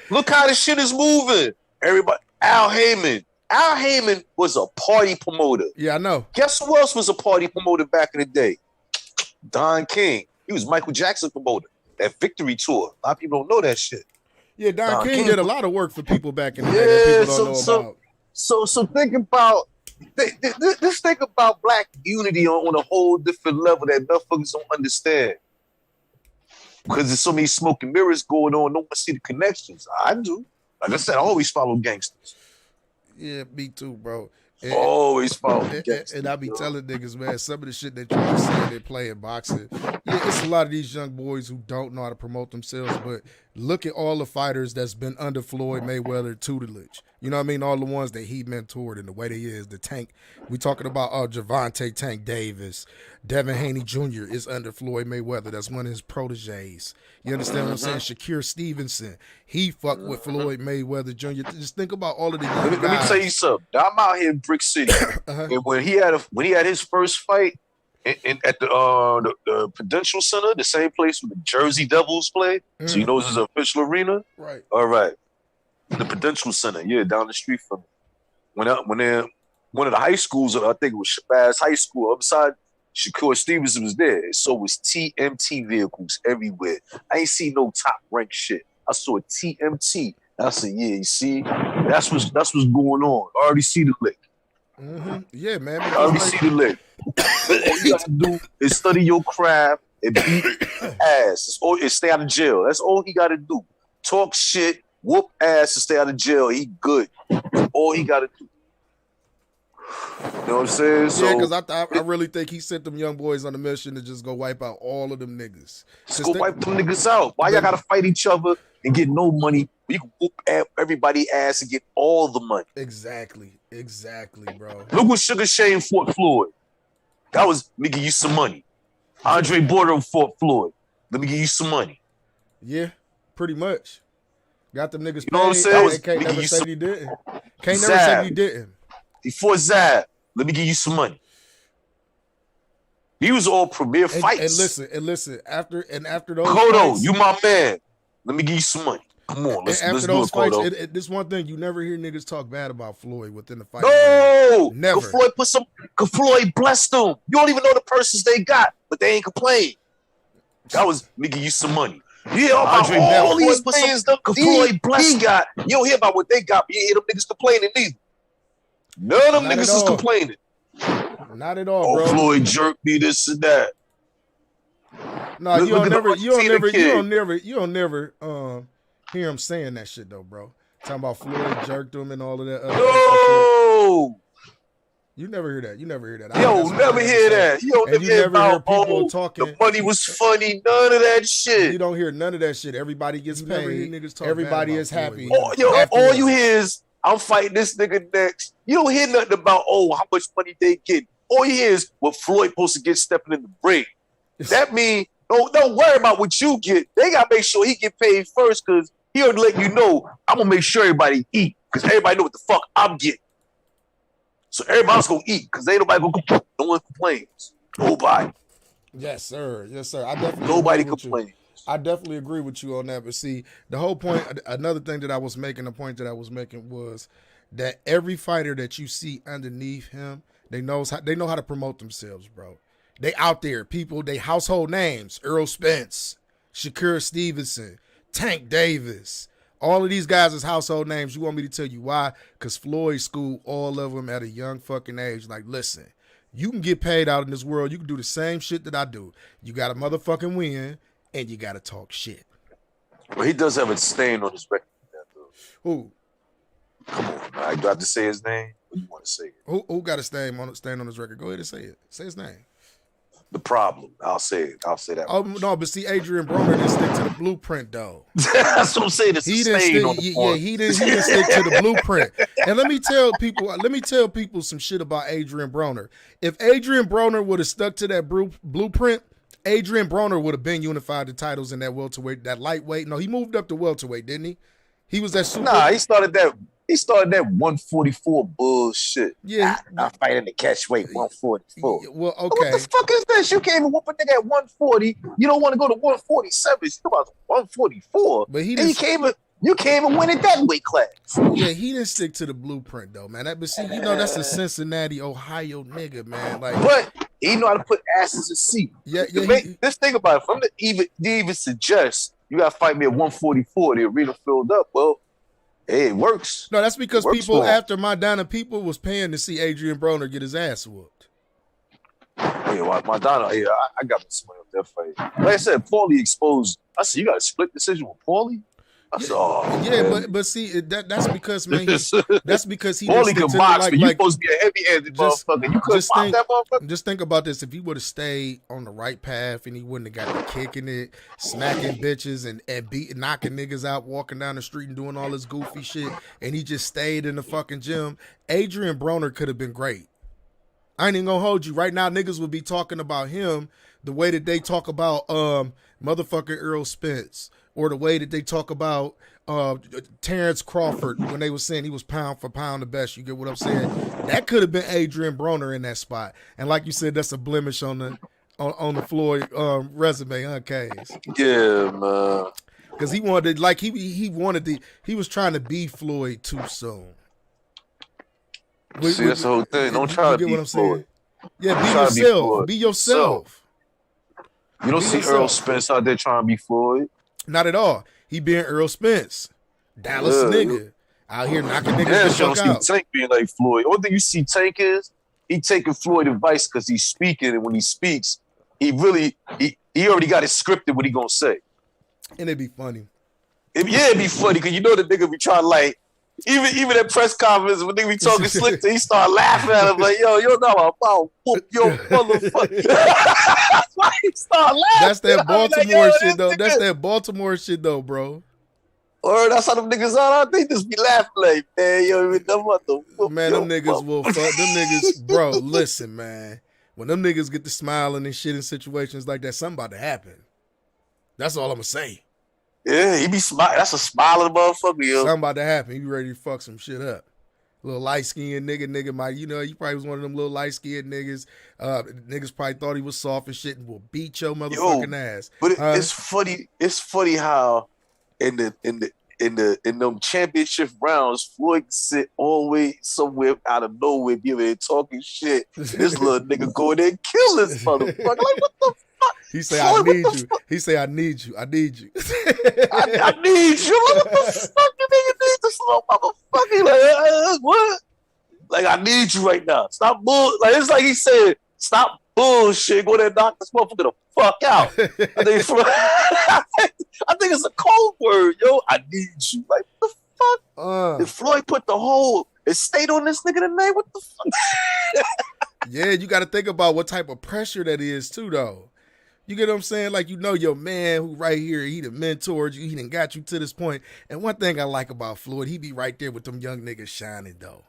Look how this shit is moving. Everybody, Al Heyman was a party promoter. Yeah, I know. Guess who else was a party promoter back in the day? Don King. He was Michael Jackson promoter. That Victory Tour. A lot of people don't know that shit. Yeah, Don King did a lot of work for people back in the day that people don't know about. So think about just think about black unity on a whole different level that motherfuckers don't understand. Because there's so many smoke and mirrors going on, no one see the connections. I do. Like I said, I always follow gangsters. Yeah, me too, bro. Always follow gangsters. And I be telling niggas, man, some of the shit that you see they play in boxing. Yeah, it's a lot of these young boys who don't know how to promote themselves, but look at all the fighters that's been under Floyd Mayweather tutelage. You know what I mean? All the ones that he mentored and the way they is. The Tank. We talking about Gervonta Tank Davis. Devin Haney Jr. is under Floyd Mayweather. That's one of his proteges. You understand what I'm saying? Shakur Stevenson. He fucked with Floyd Mayweather Jr. Just think about all of the young guys. Let me tell you something. I'm out here in Brick City. And when he had his first fight at the Prudential Center, the same place where the Jersey Devils play. So you know this is an official arena? Right. All right. The Prudential Center, yeah, down the street from me. When one of the high schools, I think it was Shabazz High School, upside Shakur Stevenson was there. So was TMT vehicles everywhere. I ain't seen no top rank shit. I saw TMT. I said, yeah, you see, that's what's going on. I already see the lick. Mm-hmm. Yeah, man. I already see the lick. All you gotta do is study your craft and beat ass. And stay out of jail. That's all he gotta do. Talk shit. Whoop ass and stay out of jail. He good. That's all he got to do. You know what I'm saying? So, yeah, because I really think he sent them young boys on a mission to just go wipe out all of them niggas. Just go wipe them niggas out. Why y'all got to fight each other and get no money? You can whoop everybody ass and get all the money. Exactly, bro. Look what Sugar Shane fought Floyd. That was, let me give you some money. Andre Border fought Floyd. Let me give you some money. Yeah, pretty much. Got them niggas paid. You know what I'm saying? They can't never say he didn't. Can't never say he didn't. He fought Zab. Let me give you some money. He was all premier fights. And listen. After those Kodo, fights, you my man. Let me give you some money. Come on, let's do it, Kodo. This one thing, you never hear niggas talk bad about Floyd within the fight. No, never. Floyd blessed them. You don't even know the persons they got, but they ain't complain. That was, let me give you some money. Yeah, Andre all these fans Floyd blessed got. You don't hear about what they got, but you hear them niggas complaining neither. None of them niggas is complaining. Not at all, bro. Floyd jerked me, this and that. No, you don't never hear him saying that shit though, bro. Talking about Floyd jerked him and all of that. No. You never hear that. You never hear that. Yo, never hear that. You don't hear people talking. The money was funny. None of that shit. You don't hear none of that shit. Everybody gets paid. Everybody is happy. All you hear is, I'm fighting this nigga next. You don't hear nothing about, how much money they get. All you hear is what Floyd supposed to get stepping in the ring. That means, don't worry about what you get. They got to make sure he get paid first because he already let you know, I'm going to make sure everybody eat because everybody know what the fuck I'm getting. So everybody's gonna eat because ain't nobody gonna complain. No one complains. Nobody. Yes, sir. Yes, sir. I definitely Nobody agree with you. complains. I definitely agree with you on that. But see, the whole point, another thing that I was making, the point that I was making was that every fighter that you see underneath him, they know how to promote themselves, bro. They out there, people, they household names, Earl Spence, Shakur Stevenson, Tank Davis. All of these guys is household names. You want me to tell you why? Because Floyd schooled all of them at a young fucking age. Like, listen, you can get paid out in this world. You can do the same shit that I do. You got to motherfucking win, and you got to talk shit. But he does have a stain on his record. Who? Come on, man. Do I have to say his name? Or do you want to say it? Who got a stain on his record? Go ahead and say it. Say his name. The Problem. I'll say it. I'll say that. Oh no, but see, Adrian Broner didn't stick to the blueprint though. That's what I'm saying. It's He a didn't stain stick. on the He didn't stick to the blueprint. And let me tell people some shit about Adrian Broner. If Adrian Broner would have stuck to that blueprint, Adrian Broner would have been unified the titles in that welterweight, that lightweight. No, he moved up to welterweight, didn't he? He was that super. Nah, he started that 144 bullshit. Yeah, I fight in the catch weight 144. Well, okay. What the fuck is this? You can't even whoop a nigga at 140. You don't want to go to 147. You about 144. But you can't even win at that weight class. Yeah, he didn't stick to the blueprint though, man. But see, that's a Cincinnati, Ohio nigga, man. Like, but he know how to put asses in seat. Yeah. Let's think about it. From the even suggest you got to fight me at 144. The arena filled up. Well, hey, it works. No, that's because people after Maidana, people was paying to see Adrian Broner get his ass whooped. Hey, Maidana, hey, I got somebody up that fight. Like I said, Paulie exposed. I said, you got a split decision with Paulie? I said, but see, that's because, man, that's because he Paulie can box, but you supposed to be a heavy-handed motherfucker. You couldn't box that motherfucker? Just think about this. If he would have stayed on the right path and he wouldn't have got the kicking it, smacking bitches and knocking niggas out, walking down the street and doing all this goofy shit, and he just stayed in the fucking gym, Adrian Broner could have been great. I ain't even gonna hold you. Right now, niggas would be talking about him the way that they talk about motherfucking Earl Spence, or the way that they talk about Terrence Crawford when they were saying he was pound for pound the best. You get what I'm saying? That could have been Adrian Broner in that spot. And like you said, that's a blemish on the Floyd resume, huh, Case? Yeah, man. Because he wanted, like he was trying to be Floyd too soon. See, that's the whole thing. Don't try to be what I'm Floyd. saying? Yeah, be yourself. Be yourself. You don't see Earl Spence out there trying to be Floyd. Not at all. He being Earl Spence, Dallas nigga, out here knocking niggas the fuck out. See Tank being like Floyd. Only thing you see Tank is he taking Floyd advice because he's speaking, and when he speaks, he already got it scripted what he gonna say. And it'd be funny. It'd be funny because you know the nigga be trying to like. Even at press conference when they be talking slick, he start laughing at him like, "Yo, know about whoop your motherfucker." That's why he start laughing. That's that Baltimore shit though. That's that Baltimore shit though, bro. Or that's how them niggas are. They just be laughing like, man, yo, them niggas will fuck. Them niggas, bro. Listen, man. When them niggas get to smiling and shit in situations like that, something about to happen. That's all I'm gonna say. Yeah, he be smiling. That's a smiling motherfucker, yo. Something about to happen. He be ready to fuck some shit up. Little light-skinned nigga might, he probably was one of them little light-skinned niggas. Niggas probably thought he was soft and shit and will beat your motherfucking ass. But it's funny. It's funny how in them championship rounds, Floyd sit always somewhere out of nowhere, giving it talking shit. This little nigga go in there and kill this motherfucker. Like, what the fuck? He say, I need you. He say, I need you. I need you. I need you. What the fuck you nigga need this little motherfucker? Like, what? Like, I need you right now. Stop bull. Like, it's like he said, stop bullshit. Go there and knock this motherfucker the fuck out. I think it's a cold word, yo. I need you. Like, what the fuck? If Floyd put the whole estate on this nigga tonight, what the fuck? Yeah, you got to think about what type of pressure that is, too, though. You get what I'm saying? Like, your man who right here, he done mentored you, he done got you to this point. And one thing I like about Floyd, he be right there with them young niggas shining, though.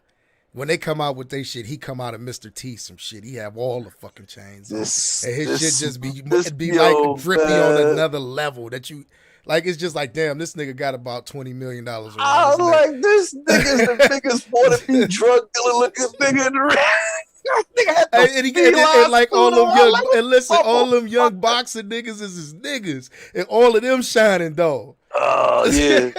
When they come out with their shit, he come out of Mr. T some shit. He have all the fucking chains on. And his shit just be like drippy on another level that you, Like it's just like, damn, this nigga got about $20 million around. I'm like, this nigga's the biggest wannabe drug dealer looking nigga in the ring. Nigga had the and like all them young, and listen, all them young boxing niggas is his niggas, and all of them shining though. Oh yeah.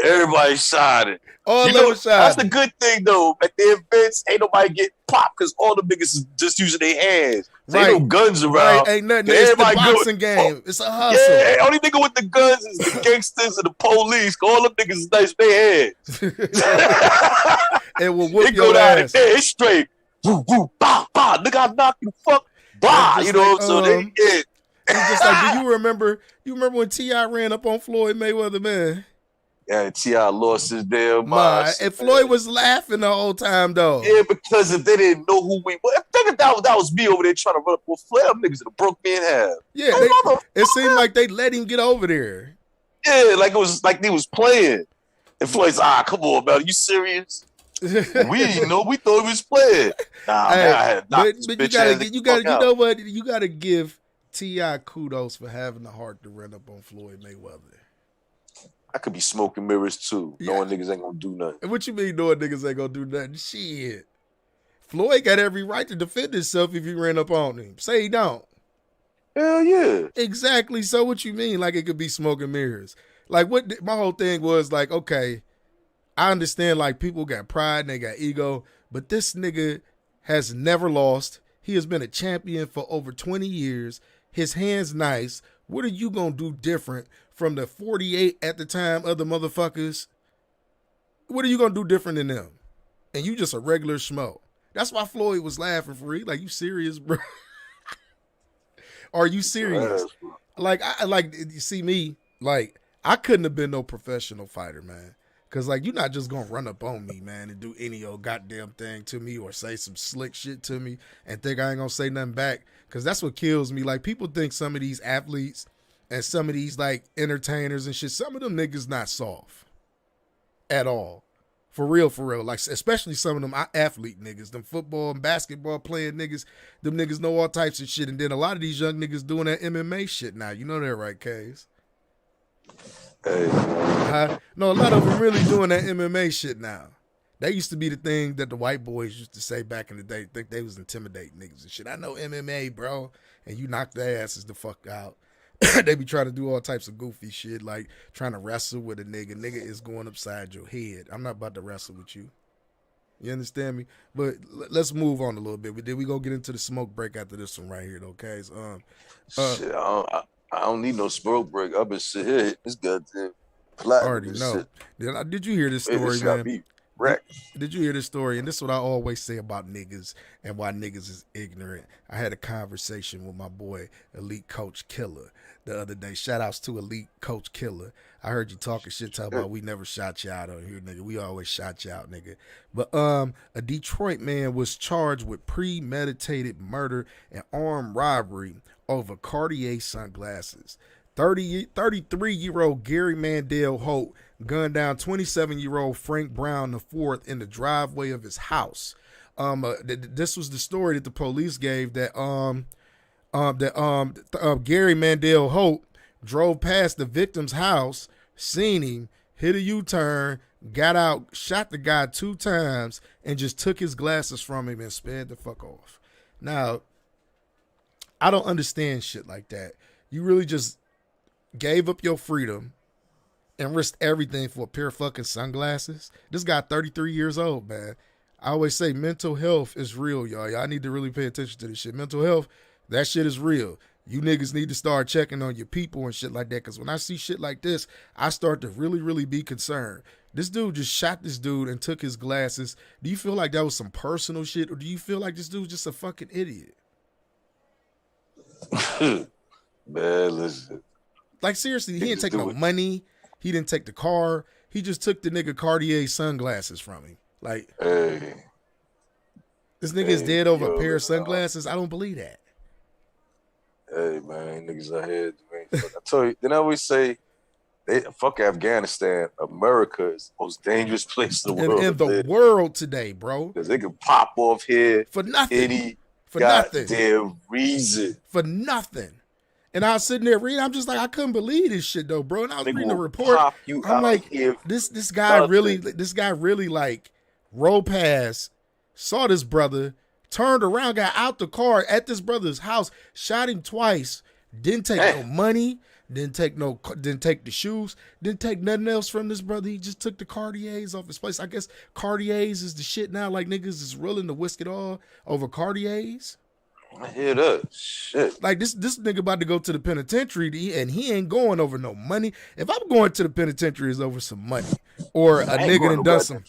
Everybody's shining. All you them know, shining. that's the good thing though. At the events, ain't nobody get popped because all the niggas is just using their hands. So Right. Ain't no guns around. Right, ain't nothing. It's the boxing game. It's a hustle. Yeah, only nigga with the guns is the gangsters and the police. All them niggas is nice with their hands. And will whoop They go your down ass. there, it's straight. Woo, woo, bah, bah. Nigga, I knock you, fuck, bah. Just You know like, what I'm saying? So they, It's just like, do you remember when T.I. ran up on Floyd Mayweather, man? Yeah, T.I. lost his damn mind. And Floyd was laughing the whole time, though. Yeah, because if they didn't know who we were, think that was me over there trying to run up with Floyd, them niggas that broke me in half. Yeah, it seemed like they let him get over there. Yeah, like it was like they was playing. And Floyd's, come on, man, are you serious? We didn't know. We thought he was playing. Nah, man, I had knocked this bitch ass you out. know what? You gotta give T.I. kudos for having the heart to run up on Floyd Mayweather. I could be smoking mirrors too, knowing niggas ain't gonna do nothing. And what you mean knowing niggas ain't gonna do nothing? Shit. Floyd got every right to defend himself if he ran up on him. Say he don't. Hell yeah. Exactly. So what you mean? Like it could be smoking mirrors? Like what? My whole thing was like, okay, I understand like people got pride and they got ego, but this nigga has never lost. He has been a champion for over 20 years. His hand's nice. What are you gonna do different from the 48 at the time other motherfuckers? What are you gonna do different than them? And you just a regular schmo. That's why Floyd was laughing for real. Like, you serious, bro? Are you serious? Like, you see me, like, I couldn't have been no professional fighter, man. Cause like, you're not just gonna run up on me, man, and do any old goddamn thing to me or say some slick shit to me and think I ain't gonna say nothing back. Cause that's what kills me. Like, people think some of these athletes and some of these like entertainers and shit, some of them niggas not soft at all. For real. Like, especially some of them athlete niggas, them football and basketball playing niggas, them niggas know all types of shit. And then a lot of these young niggas doing that MMA shit now. You know that, right, K's? Hey. No, a lot of them really doing that MMA shit now. That used to be the thing that the white boys used to say back in the day. Think they was intimidating niggas and shit. I know MMA, bro. And you knock their asses the fuck out. They be trying to do all types of goofy shit, like trying to wrestle with a nigga. Nigga is going upside your head. I'm not about to wrestle with you. You understand me? But let's move on a little bit. Then we gonna get into the smoke break after this one right here, okay? Shit, I don't need no smoke break. I've been sitting here hitting this goddamn platinum. Already know. Did you hear this story, man? Did you hear this story? And this is what I always say about niggas and why niggas is ignorant. I had a conversation with my boy, Elite Coach Killer, the other day. Shout outs to Elite Coach Killer. I heard you talking shit about we never shot you out on here, nigga. We always shot you out, nigga. But a Detroit man was charged with premeditated murder and armed robbery over Cartier sunglasses. 33-year-old Gary Mandel Holt gunned down 27-year-old Frank Brown IV in the driveway of his house. This was the story that the police gave that Gary Mandel Holt drove past the victim's house, seen him, hit a U-turn, got out, shot the guy 2 times, and just took his glasses from him and sped the fuck off. Now, I don't understand shit like that. You really just gave up your freedom and risked everything for a pair of fucking sunglasses. This guy 33 years old, man. I always say mental health is real, y'all. Y'all need to really pay attention to this shit. Mental health, that shit is real. You niggas need to start checking on your people and shit like that, because when I see shit like this, I start to really, really be concerned. This dude just shot this dude and took his glasses. Do you feel like that was some personal shit, or do you feel like this dude's just a fucking idiot? Man, listen. Like, seriously, he didn't take no money. He didn't take the car. He just took the nigga Cartier sunglasses from him. Like, hey, this nigga is dead over a pair of sunglasses? I don't believe that. Hey, man, niggas out here. Man, I tell you, then I always say, fuck Afghanistan. America is the most dangerous place in the world. In the world today, bro. Because they can pop off here for nothing. Any for goddamn nothing. reason. For nothing. And I was sitting there reading. I'm just like, I couldn't believe this shit though, bro. And I was Nigga reading the will report. pop you I'm out like, here. this guy really like rolled past, saw this brother, turned around, got out the car at this brother's house, shot him twice, didn't take no money, didn't take the shoes, didn't take nothing else from this brother. He just took the Cartiers off his place. I guess Cartiers is the shit now. Like niggas is willing to whisk it all over Cartiers. I hear that shit. Like this nigga about to go to the penitentiary and he ain't going over no money. If I'm going to the penitentiary, it's over some money or a nigga done done some.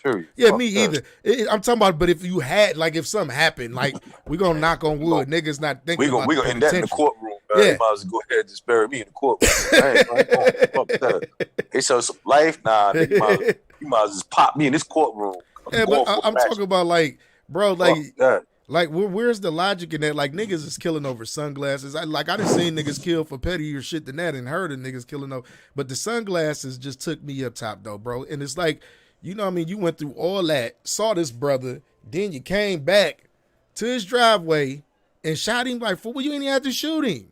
Period. Yeah, Fuck me that. either. I'm talking about, but if you had, like, if something happened, like, we gonna knock on wood, niggas not thinking about we gonna end that in the courtroom, man. Yeah. You might as well go ahead and just bury me in the courtroom. I ain't going, fuck that. They show some life, nah, nigga, you might as well just pop me in this courtroom. Yeah, but I'm talking about, like, bro, like, where's the logic in that? Like, niggas is killing over sunglasses. I done seen niggas kill for pettier shit than that and heard of niggas killing over. But the sunglasses just took me up top, though, bro. And it's like, you know what I mean? You went through all that, saw this brother, then you came back to his driveway and shot him. Like, for what you ain't even have to shoot him.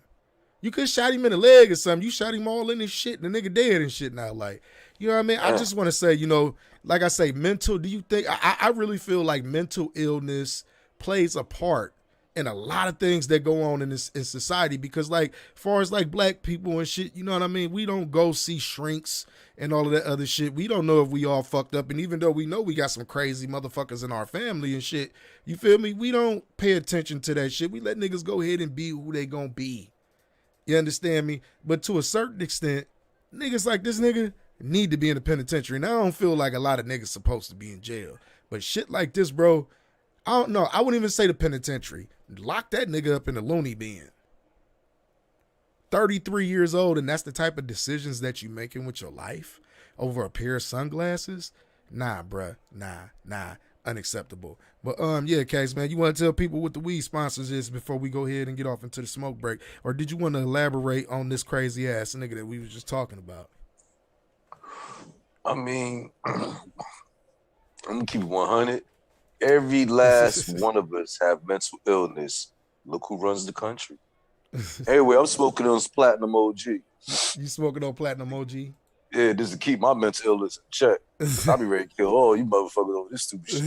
You could shot him in the leg or something. You shot him all in his shit and the nigga dead and shit now. Like, you know what I mean? I just want to say, you know, like I say, mental, do you think, I really feel like mental illness plays a part in a lot of things that go on in society, because like far as like black people and shit, you know what I mean, we don't go see shrinks and all of that other shit. We don't know if we all fucked up, and even though we know we got some crazy motherfuckers in our family and shit, you feel me, we don't pay attention to that shit. We let niggas go ahead and be who they gonna be, you understand me? But to a certain extent, niggas like this nigga need to be in the penitentiary. And I don't feel like a lot of niggas supposed to be in jail, but shit like this, bro, I don't know. I wouldn't even say the penitentiary. Lock that nigga up in the loony bin. 33 years old, and that's the type of decisions that you making with your life over a pair of sunglasses? Nah, bruh. Nah. Unacceptable. But yeah, Case, man, you want to tell people what the weed sponsors is before we go ahead and get off into the smoke break? Or did you want to elaborate on this crazy ass nigga that we was just talking about? I mean, I'm gonna keep it 100. Every last one of us have mental illness. Look who runs the country. Anyway, I'm smoking on this Platinum OG. You smoking on Platinum OG? Yeah, just to keep my mental illness in check. I be ready to kill all you motherfuckers over this stupid shit.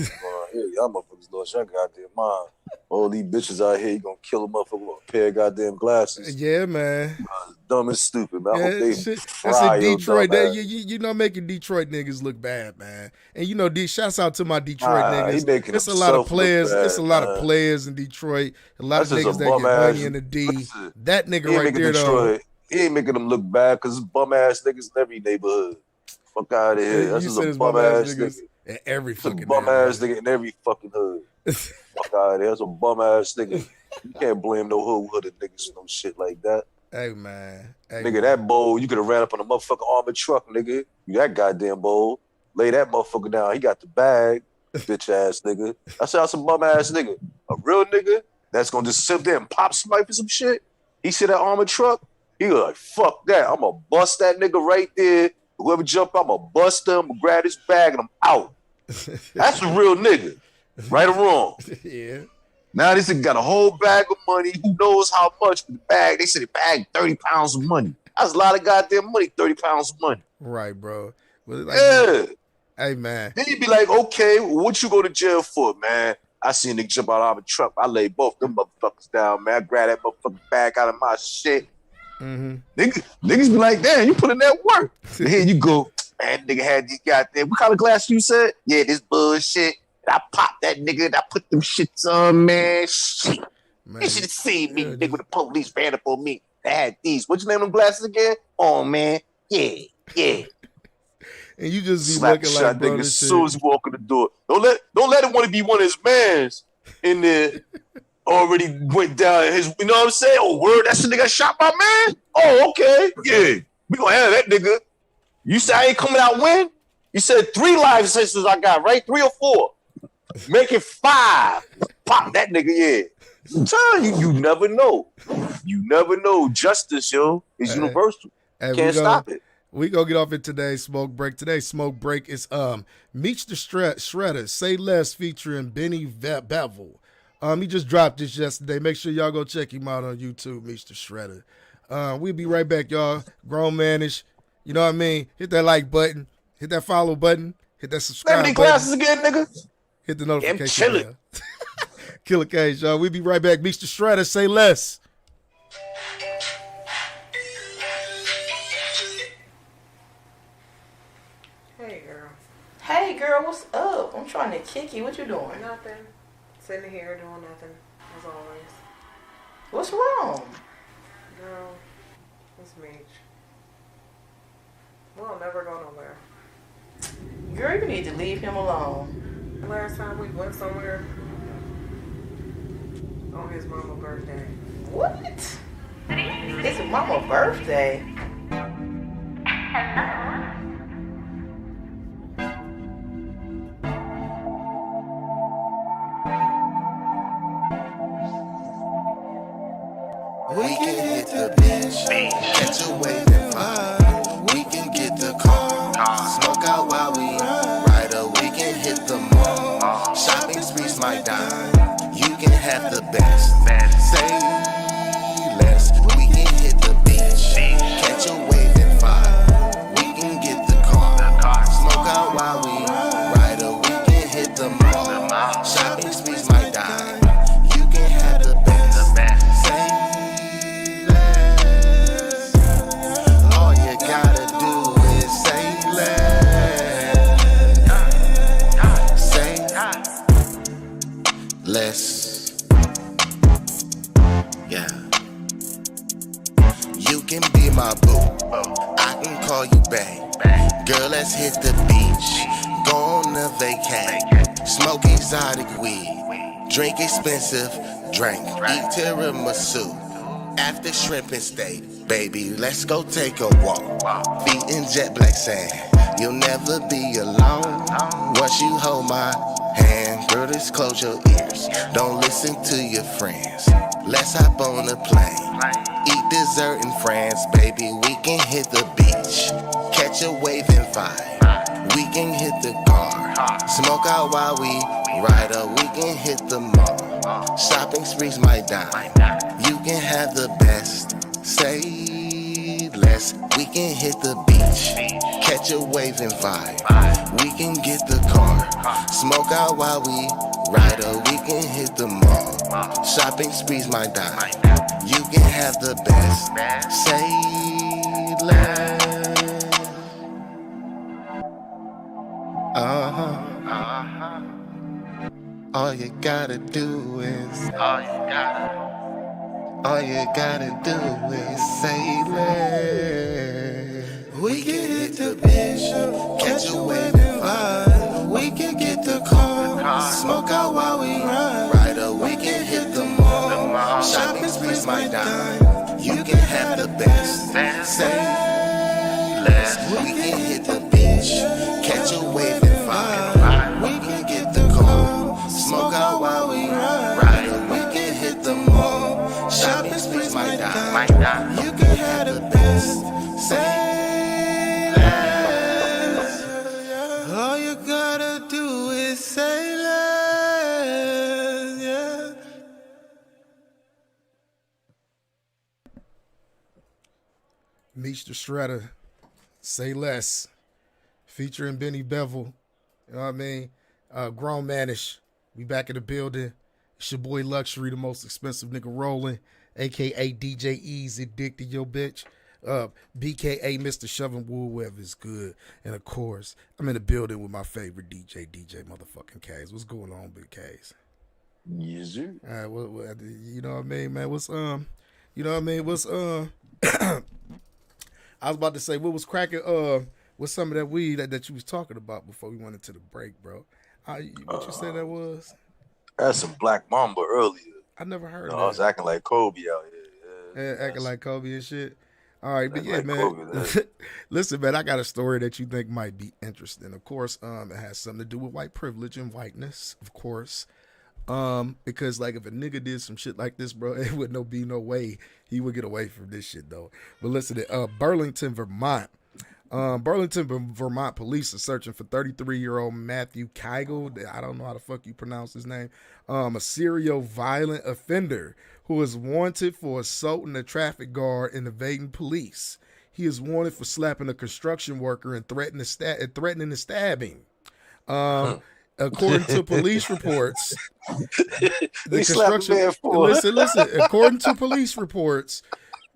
Yeah, y'all motherfuckers lost your goddamn mind. All these bitches out here, you gonna kill a motherfucker with a pair of goddamn glasses. Yeah, man. Dumb and stupid, man. I hope they that's in Detroit. You know, making Detroit niggas look bad, man. And you know, shouts out to my Detroit niggas. It's a lot of players. It's a lot of players in Detroit. A lot of niggas that get money in the D. That nigga right there, though. He ain't making them look bad because it's bum ass niggas in every neighborhood. Fuck out of here. That's just a bum ass nigga. In every fucking bum ass nigga in every fucking hood. Fuck out of there. That's a bum ass nigga. You can't blame no hood niggas for no shit like that. Hey, man. Nigga, that bowl, you could have ran up on a motherfucking armored truck, nigga. You that goddamn bowl. Lay that motherfucker down. He got the bag. Bitch ass nigga. That's a bum ass nigga. A real nigga that's gonna just sit there and pop somebody for some shit. He see that armored truck. He was like, fuck that. I'm going to bust that nigga right there. Whoever jump out, I'm going to bust him, I'm going to grab his bag, and I'm out. That's a real nigga. Right or wrong? Yeah. Now this nigga got a whole bag of money. Who knows how much for the bag? They said the bag 30 pounds of money. That's a lot of goddamn money, 30 pounds of money. Right, bro. Like, yeah. Hey, man. Then you'd be like, okay, what you go to jail for, man? I seen a nigga jump out of a truck. I laid both them motherfuckers down, man. I grabbed that motherfucking bag out of my shit. Mm-hmm. Niggas be like, damn, you put in that work. And here you go, man, nigga had these goddamn, what kind of glass you said? Yeah, this bullshit. And I popped that nigga and I put them shits on, man. Shit. You should have seen me, nigga, when the police ran up on me. They had these. What's your name them glasses again? Oh, man. Yeah. And you just be slap looking shot like, bro, nigga as soon as you walk in the door. Don't let him want to be one of his mans in there. Already went down his, you know what I'm saying? Oh, word, that's the nigga shot my man? Oh, okay. Yeah. We gonna handle that nigga. You said I ain't coming out when? You said 3 life sentences I got, right? 3 or 4. Make it 5. Pop that nigga, yeah. I'm telling you, you never know. You never know. Justice, yo, is universal. Can't stop it. We gonna get off in today's smoke break. Today's smoke break is Meech the Shredder, Say Less featuring Benny Bevel. He just dropped this yesterday. Make sure y'all go check him out on YouTube, Mr. Shredder. We'll be right back, y'all. Grownmanishh. You know what I mean? Hit that like button. Hit that follow button. Hit that subscribe How many button. classes again, nigga? Hit the I'm notification chilling. bell. Killer Cage, y'all. We'll be right back. Mr. Shredder, say less. Hey, girl. Hey girl, what's up? I'm trying to kick you. What you doing? Nothing. Sitting here doing nothing, as always. What's wrong? Girl, it's Meech. We'll never go nowhere. Girl, you need to leave him alone. Last time we went somewhere on his mama's birthday. What? It's mama's birthday. We can hit the beach, catch a wave and vibe. We can get the car, smoke out while we ride. Or we can hit the mall. Shopping sprees my dime. You can have the best. Say less. We can hit the beach, catch a wave and vibe. We can get the car, smoke out while we ride. Or we can hit the mall. Shopping sprees my dime. You can have the best. Say all you gotta do is say less. Say less. Yeah. You can be my boo. I can call you babe. Girl, let's hit the beach. Go on a vacay. Smoke exotic weed. Drink expensive drink. Eat tiramisu. After shrimp and steak. Baby, let's go take a walk. Feet in jet black sand. You'll never be alone. Once you hold my hand, girl, just close your ears. Don't listen to your friends. Let's hop on a plane. Eat dessert in France, baby. We can hit the beach. Catch a wave and vibe. We can hit the car. Smoke out while we ride. Or we can hit the mall. Shopping sprees my dime. You can have the best. Say less. We can hit the beach. Catch a wave and vibe. We can get the car. Smoke out while we ride. Or we can hit the mall. Shopping sprees my dime. You can have the best. Say less. All you gotta do is say less. We can hit the beach, catch a wave and vibe. We can get the car, smoke out while we ride. Or we can hit the mall. Shopping sprees my dime. You can have the best. Say less. We can hit the beach, catch a wave and vibe. We can get the car, smoke out while we ride. Or we can hit the mall. Shopping sprees my dime. You can have the best. Say less. All you gotta do is say less. Yeah. Mr. Shredder, say less. Featuring Benny Bevel. You know what I mean? Grownmanishh. We back in the building. It's your boy Luxury, the most expensive nigga rolling, aka DJ Easy, Dick to your bitch. BKA Mr. Shoving Wood, wherever it's good. And of course, I'm in the building with my favorite DJ motherfucking K's. What's going on, Big K's? Yes, sir. All right, what, you know what I mean, man? What's you know what I mean? What's I was about to say what was cracking with some of that weed that you was talking about before we went into the break, bro. What you said that was? That's some Black Mamba earlier. I never heard No, that. I was acting like Kobe out here. Yeah, acting like Kobe and shit. All right, but yeah, like man. Kobe, Listen, man, I got a story that you think might be interesting. Of course, it has something to do with white privilege and whiteness, of course. Because like if a nigga did some shit like this, bro, it would be no way he would get away from this shit though. But listen, Burlington, Vermont, Burlington, Vermont police are searching for 33-year-old Matthew Keigel. I don't know how the fuck you pronounce his name. A serial violent offender who is wanted for assaulting a traffic guard and evading police. He is wanted for slapping a construction worker and threatening to stab him. According to police reports, listen. According to police reports,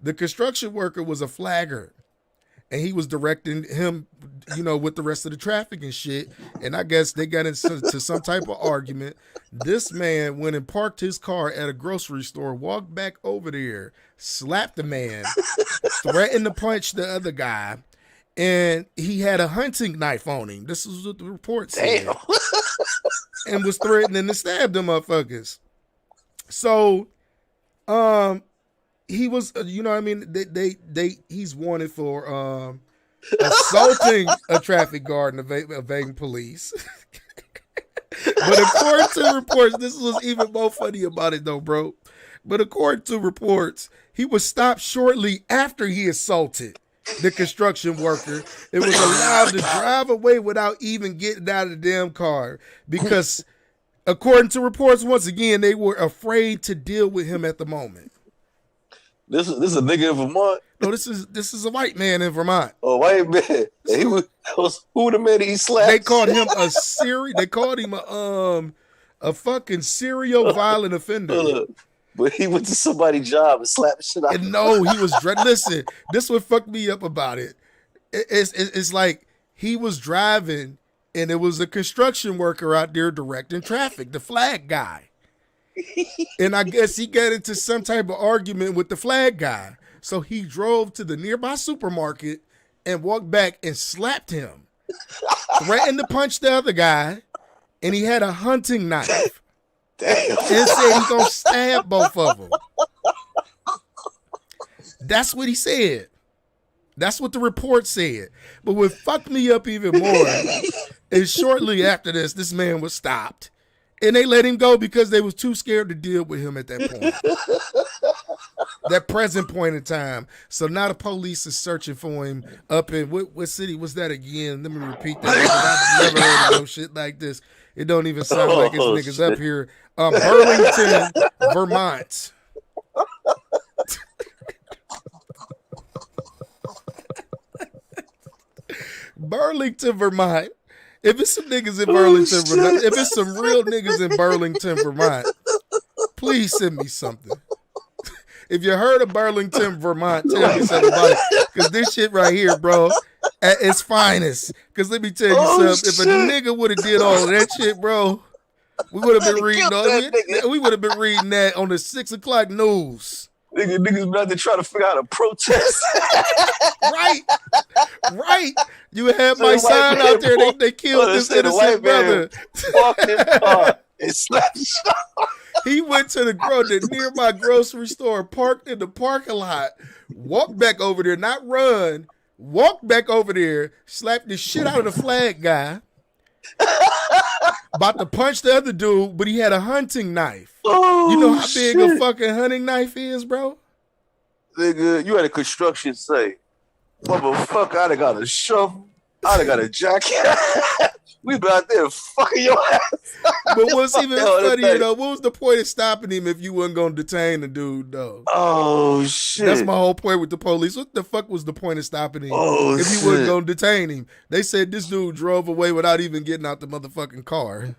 the construction worker was a flagger, and he was directing him, with the rest of the traffic and shit. And I guess they got into some type of argument. This man went and parked his car at a grocery store, walked back over there, slapped the man, threatened to punch the other guy, and he had a hunting knife on him. This is what the report said. Damn. And was threatening to stab them motherfuckers. So, he was, he's wanted for assaulting a traffic guard and evading police. But according to reports, this was even more funny about it though, bro. But according to reports, he was stopped shortly after he assaulted the construction worker. It was allowed to drive away without even getting out of the damn car because, according to reports, once again, they were afraid to deal with him at the moment. This is a nigga in Vermont? No, this is a white man in Vermont. Oh, white man. Who the man he slapped? They called him a fucking serial violent offender. But he went to somebody's job and slapped shit out. No, he was listen, this would fuck me up about it. It's like he was driving and it was a construction worker out there directing traffic, the flag guy. And I guess he got into some type of argument with the flag guy. So he drove to the nearby supermarket and walked back and slapped him. Threatened to punch the other guy, and he had a hunting knife. Damn. And said he's gonna stab both of them. That's what he said. That's what the report said. But what fucked me up even more is shortly after this man was stopped. And they let him go because they was too scared to deal with him at that point. That present point in time. So now the police is searching for him up in, what city was that again? Let me repeat that. I've never heard of no shit like this. It don't even sound like it's niggas shit. Up here. Burlington, Vermont. Burlington, Vermont. If it's some niggas in Burlington, Vermont, if it's some real niggas in Burlington, Vermont, please send me something. If you heard of Burlington, Vermont, tell me something about it. Because this shit right here, bro, at its finest. Because let me tell you something. If a nigga would have did all of that shit, bro, we would have been reading that on the 6 o'clock news. Niggas about to try to figure out how to protest. Right. You had my sign out there. They killed this innocent brother. Walked his car and slapped shit. He went to the nearby grocery store, parked in the parking lot, walked back over there, not run, walked back over there, slapped the shit out of the flag guy, about to punch the other dude, but he had a hunting knife. Oh, you know how big a fucking hunting knife is, bro? Nigga, you had a construction site. Motherfucker, I'd have got a shovel. I'd have got a jacket. We been out there fucking your ass. But what's even funnier, though, what was the point of stopping him if you wasn't going to detain the dude, though? Oh, shit. That's my whole point with the police. What the fuck was the point of stopping him if you shit. wasn't going to detain him? They said this dude drove away without even getting out the motherfucking car.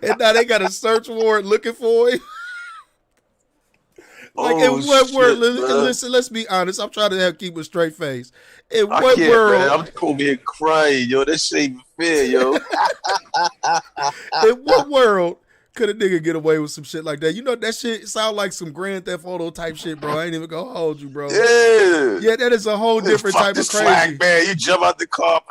And now they got a search warrant looking for him. Like, in what world? Listen, let's be honest. I'm trying to keep a straight face. In what world? Man, I'm over here crying, yo. That shit ain't fair, yo. In what world could a nigga get away with some shit like that? You know, that shit sound like some Grand Theft Auto type shit, bro. I ain't even gonna hold you, bro. Yeah, that is a whole different type of crazy. Flag, man. You jump out the car,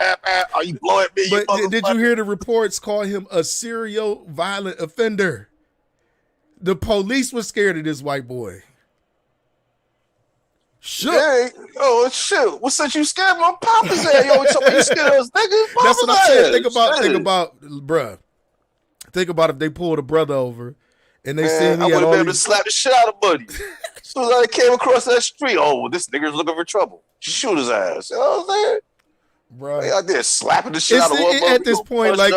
are you blowing me? But did you hear the reports call him a serial violent offender? The police was scared of this white boy. Shook. Hey, oh shit! What since you scared my papa's ass? Yo, you scared us niggas? That's what I'm saying. Think about, bruh. Think about if they pulled a brother over And they Man, see I me would at have all been able to these. slap the shit out of Buddy. As soon as I came across that street, oh, well, this nigga's looking for trouble. Shoot his ass. You know what I'm saying? Bro, They out there slapping the shit it's out of one at this point like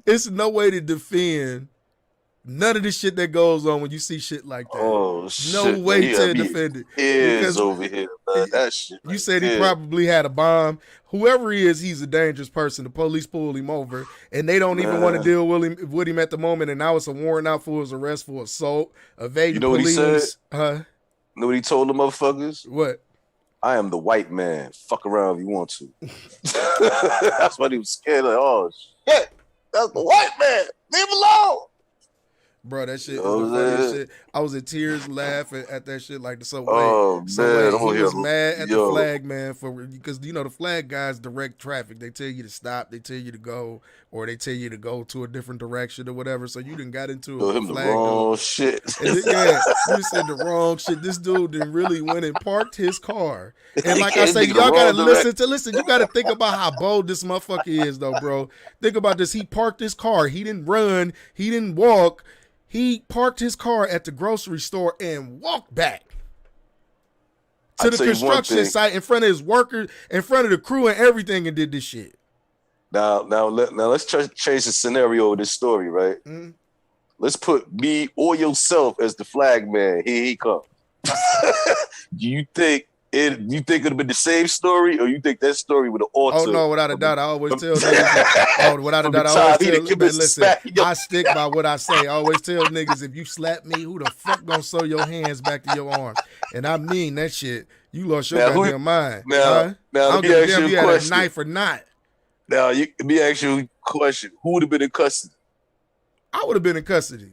it's no way to defend none of the shit that goes on when you see shit like that. Oh shit! No way to defend it Is over here, man. That shit. You said he probably had a bomb. Whoever he is, he's a dangerous person. The police pulled him over, and they don't even want to deal with him at the moment. And now it's a warrant out for his arrest for assault, evading police. What he said? Huh? You know what he told the motherfuckers? What? I am the white man. Fuck around if you want to. That's what he was scared of. Oh shit! That's the white man. Leave him alone. Bro, that shit is the funniest shit. I was in tears laughing at that shit like the subway. Oh, man. He was mad at the flag man because you know the flag guys direct traffic. They tell you to stop, they tell you to go, or they tell you to go to a different direction or whatever. So you done got into a flag. The wrong shit. You said the wrong shit. This dude done really went and parked his car. And like I say, y'all gotta listen. You gotta think about how bold this motherfucker is, though, bro. Think about this. He parked his car. He didn't run. He didn't walk. He parked his car at the grocery store and walked back to the construction site in front of his workers, in front of the crew and everything, and did this shit. Now let's change the scenario of this story, right? Mm-hmm. Let's put me or yourself as the flag man. Here he comes. Do you think it would have been the same story, or you think that story would have altered? Oh no, without a doubt, I always tell niggas. Without a doubt, I always tell. Listen, I stick by what I say. I always tell niggas, if you slap me, who the fuck gonna sew your hands back to your arms? And I mean that shit. You lost your goddamn mind. Now, I don't give a damn if you had a knife or not. Now, let me ask you a question. Who would have been in custody? I would have been in custody.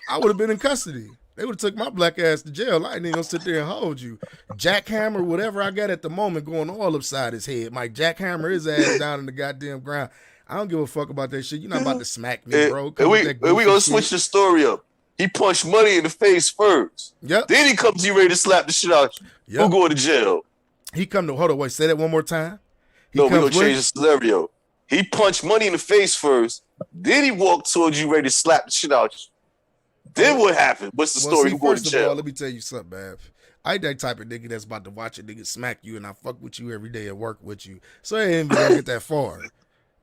I would have been in custody. They would have took my black ass to jail. I ain't even gonna sit there and hold you. Jackhammer, whatever I got at the moment, going all upside his head. Mike jackhammer his ass down in the goddamn ground. I don't give a fuck about that shit. You're not about to smack me, bro. We gonna switch the story up. He punched Money in the face first. Yep. Then he comes, you ready to slap the shit out you. Yep. Who going to jail? He come to, hold on, wait, say that one more time. We're gonna change the scenario. He punched Money in the face first. Then he walked towards you ready to slap the shit out you. Then what happened? What's the story? Who going to jail? Let me tell you something, man. I ain't that type of nigga that's about to watch a nigga smack you and I fuck with you every day at work with you. So I ain't even gonna get that far.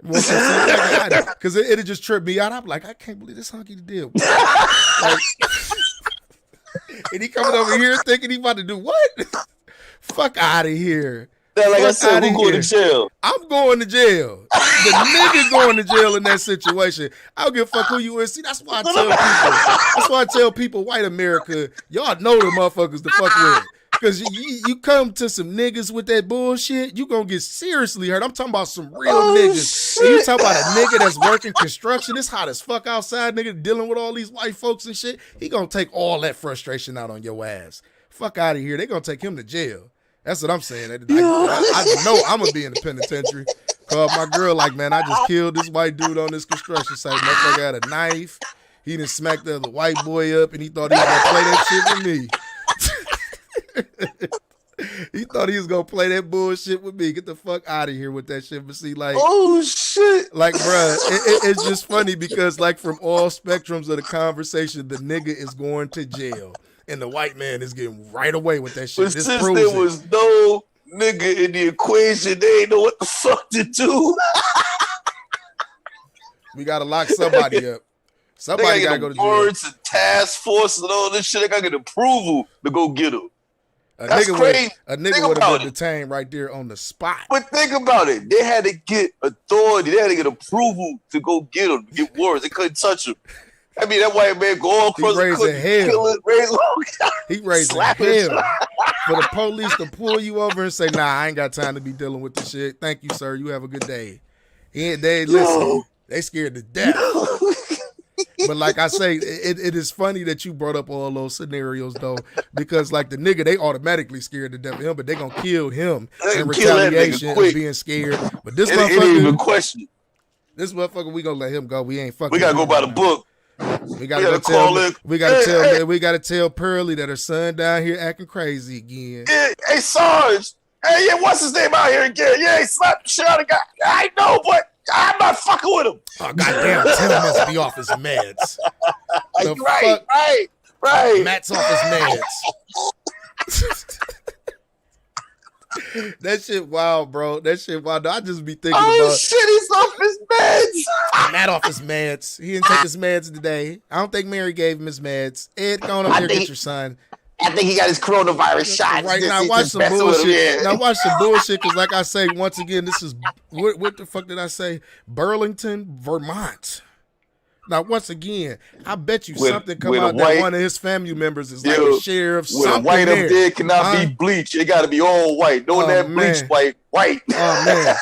Because it'll just trip me out. I'm like, I can't believe this hunky to deal with. Like, and he coming over here thinking he about to do what? Fuck out of here. Now, like I said, who going to jail? I'm going to jail. The nigga going to jail in that situation. I don't give a fuck who you is. See, that's why I tell people. That's why I tell people, white America, y'all know the motherfuckers to fuck with. Because you come to some niggas with that bullshit, you gonna get seriously hurt. I'm talking about some real niggas. And you talking about a nigga that's working construction. It's hot as fuck outside, nigga, dealing with all these white folks and shit. He gonna take all that frustration out on your ass. Fuck out of here. They gonna take him to jail. That's what I'm saying. I know I'm gonna be in the penitentiary. Call my girl like, man, I just killed this white dude on this construction site. Motherfucker had a knife. He done smacked the other white boy up, and he thought he was gonna play that shit with me. He thought he was gonna play that bullshit with me. Get the fuck out of here with that shit. But see, like, oh shit, like, bruh, it's just funny because, like, from all spectrums of the conversation, the nigga is going to jail, and the white man is getting right away with that shit. But since there was no nigga in the equation, they ain't know what the fuck to do. We gotta lock somebody up. Somebody gotta go to jail. Words and task force and all this shit. They gotta get approval to go get him. That's crazy. A nigga would have been detained right there on the spot. But think about it. They had to get authority. They had to get approval to go get him, to get warrants. They couldn't touch him. I mean, that white man go all across the country, He raising hell for the police to pull you over and say, nah, I ain't got time to be dealing with this shit. Thank you, sir. You have a good day. Listen, they scared to death. But like I say, it is funny that you brought up all those scenarios, though, because like the nigga, they automatically scared to death of him, but they gonna kill him in retaliation of being scared. But this motherfucker, ain't even question. This motherfucker, we gonna let him go. We ain't fucking. We gotta go by the book. We gotta tell Pearly that her son down here acting crazy again. Hey, Sarge. Hey, yeah, what's his name out here again? Yeah, he slapped the shit out of the guy. I know, but I'm not fucking with him. Oh, goddamn, Tim must be off his meds. The right, fuck? right. Matt's off his meds. That shit wild, bro. That shit wild. I just be thinking about shit, he's off his meds. Matt off his meds. He didn't take his meds today. I don't think Mary gave him his meds. Ed, go on up here, get your son. I think he got his coronavirus shot. Right now, watch some bullshit. Now watch some bullshit, because like I say, once again, this is what the fuck did I say? Burlington, Vermont. Now, once again, I bet you something come out that one of his family members is like a sheriff. When a white up there cannot be bleached, it got to be all white. Don't that bleach white. Oh man.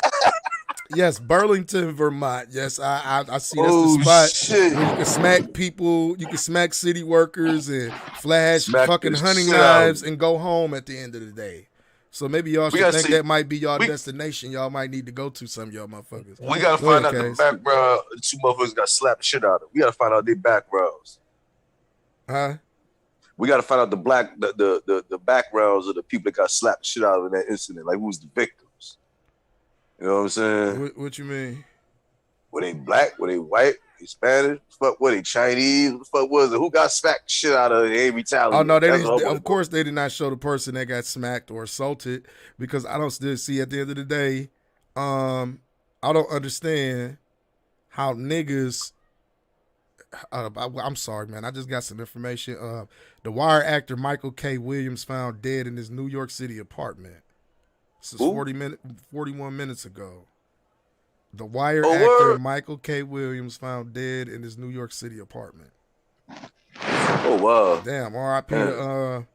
Yes, Burlington, Vermont. Yes, I see that's the spot shit. where you can smack people, you can smack city workers and flash fucking hunting knives and go home at the end of the day. So maybe y'all should think that might be y'all destination. Y'all might need to go to some of y'all motherfuckers. We gotta find out the background. The two motherfuckers got slapped the shit out of. We gotta find out their backgrounds. Huh? We gotta find out the backgrounds of the people that got slapped the shit out of in that incident. Like, who was the victims? You know what I'm saying? What you mean? Were they black? Were they white? Spanish? Fuck, were they Chinese? What the fuck was it? Who got smacked shit out of it? They retaliated. Oh no, they didn't. Of course, they did not show the person that got smacked or assaulted, because I don't still see at the end of the day. I don't understand how niggas. I'm sorry, man. I just got some information. The Wire actor Michael K. Williams found dead in his New York City apartment. This is 41 minutes ago. The Wire actor Michael K. Williams found dead in his New York City apartment. Oh wow! Damn, R.I.P. to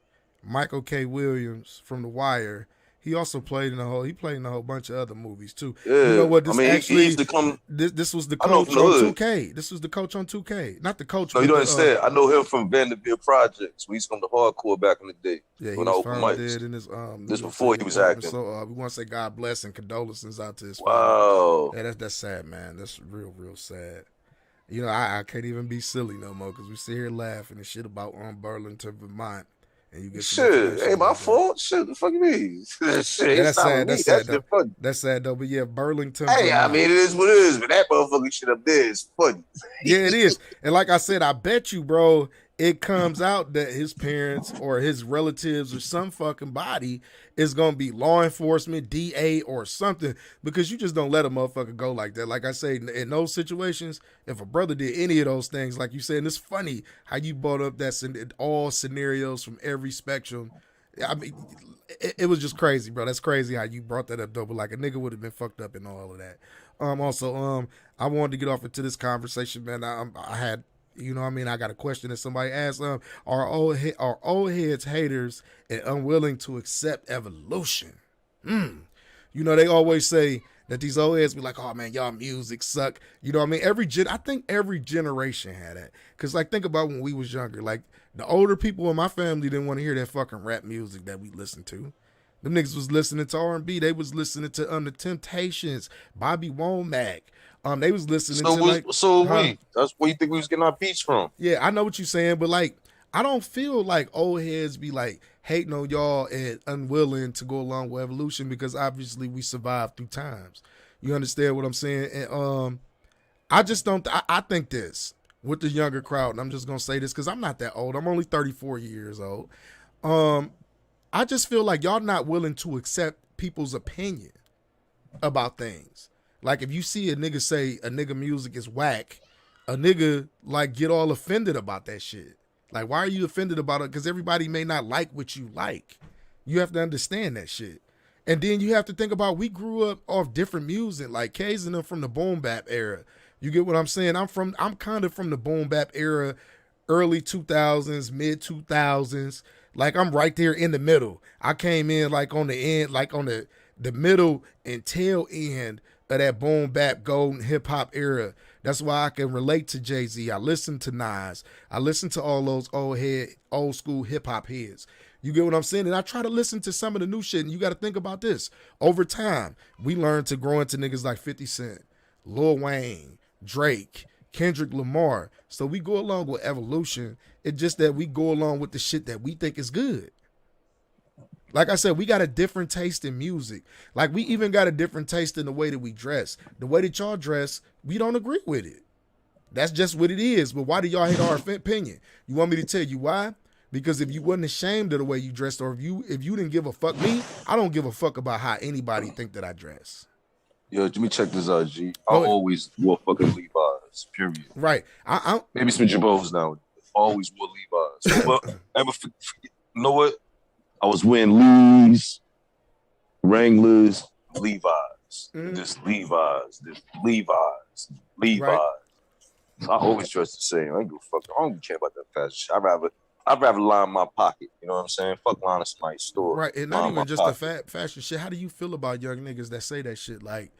Michael K. Williams from The Wire. He also played in a whole bunch of other movies too. Yeah. You know what? This he used to come. This was the coach on 2K. This was the coach on 2K, not the coach. No, you don't understand. I know him from Vanderbilt Projects. We used to come to hardcore back in the day. Yeah, he was found dead in his this before he was acting. So we want to say God bless and condolences out to his family. Yeah, that's sad, man. That's real sad. You know, I can't even be silly no more, because we sit here laughing and shit about Burlington, Vermont. And you get shit, ain't my fault. Shit, the fuck you mean? Shit, that's sad. That's sad though. That's sad though. But yeah, Burlington. Hey, Vermont. I mean, it is what it is. But that motherfucking shit up there is funny. Yeah, it is. And like I said, I bet you, bro, it comes out that his parents or his relatives or some fucking body is gonna be law enforcement, DA, or something, because you just don't let a motherfucker go like that. Like I say, in those situations, if a brother did any of those things, like you said, and it's funny how you brought up that all scenarios from every spectrum. I mean, it was just crazy, bro. That's crazy how you brought that up, though. But like a nigga would have been fucked up in all of that. Also, I wanted to get off into this conversation, man. I had. You know what I mean? I got a question that somebody asked. Are old heads haters and unwilling to accept evolution? You know, they always say that these old heads be like, oh man, y'all music suck. You know what I mean? I think every generation had that. Because like, think about when we was younger. Like, the older people in my family didn't want to hear that fucking rap music that we listened to. Them niggas was listening to R&B. They was listening to The Temptations, Bobby Womack. They was listening to that's where you think we was getting our beats from. Yeah, I know what you're saying, but like, I don't feel like old heads be like hating on y'all and unwilling to go along with evolution, because obviously we survived through times. You understand what I'm saying? And I just don't. I think this with the younger crowd, and I'm just gonna say this because I'm not that old. I'm only 34 years old. I just feel like y'all not willing to accept people's opinion about things. Like, if you see a nigga say a nigga music is whack, a nigga like get all offended about that shit. Like, why are you offended about it? Because everybody may not like what you like. You have to understand that shit. And then you have to think about, we grew up off different music. Like, K's and them from the boom bap era. You get what I'm saying? I'm kind of from the boom bap era, early 2000s, mid 2000s. Like, I'm right there in the middle. I came in like on the end, like on the middle and tail end of that boom bap golden hip hop era. That's why I can relate to Jay-Z. I listen to Nas. I listen to all those old school hip hop heads. You get what I'm saying? And I try to listen to some of the new shit. And you got to think about this. Over time, we learned to grow into niggas like 50 Cent, Lil Wayne, Drake, Kendrick Lamar. So we go along with evolution. It's just that we go along with the shit that we think is good. Like I said, we got a different taste in music. Like we even got a different taste in the way that we dress. The way that y'all dress, we don't agree with it. That's just what it is. But why do y'all hate our opinion? You want me to tell you why? Because if you wasn't ashamed of the way you dressed, or if you didn't give a fuck, me, I don't give a fuck about how anybody think that I dress. Yo, let me check this out, G. I always wore fucking Levi's, period. Right. I Maybe some Jabos now. Always wore Levi's. Well, you know what? I was wearing Lee's, Wranglers, Levi's. This Levi's. Right. I always dress the same. I ain't give a fuck. I don't care about that fashion shit. I'd rather line my pocket. You know what I'm saying? Fuck line of somebody's store. Right, and not even just the fashion shit. How do you feel about young niggas that say that shit? Like,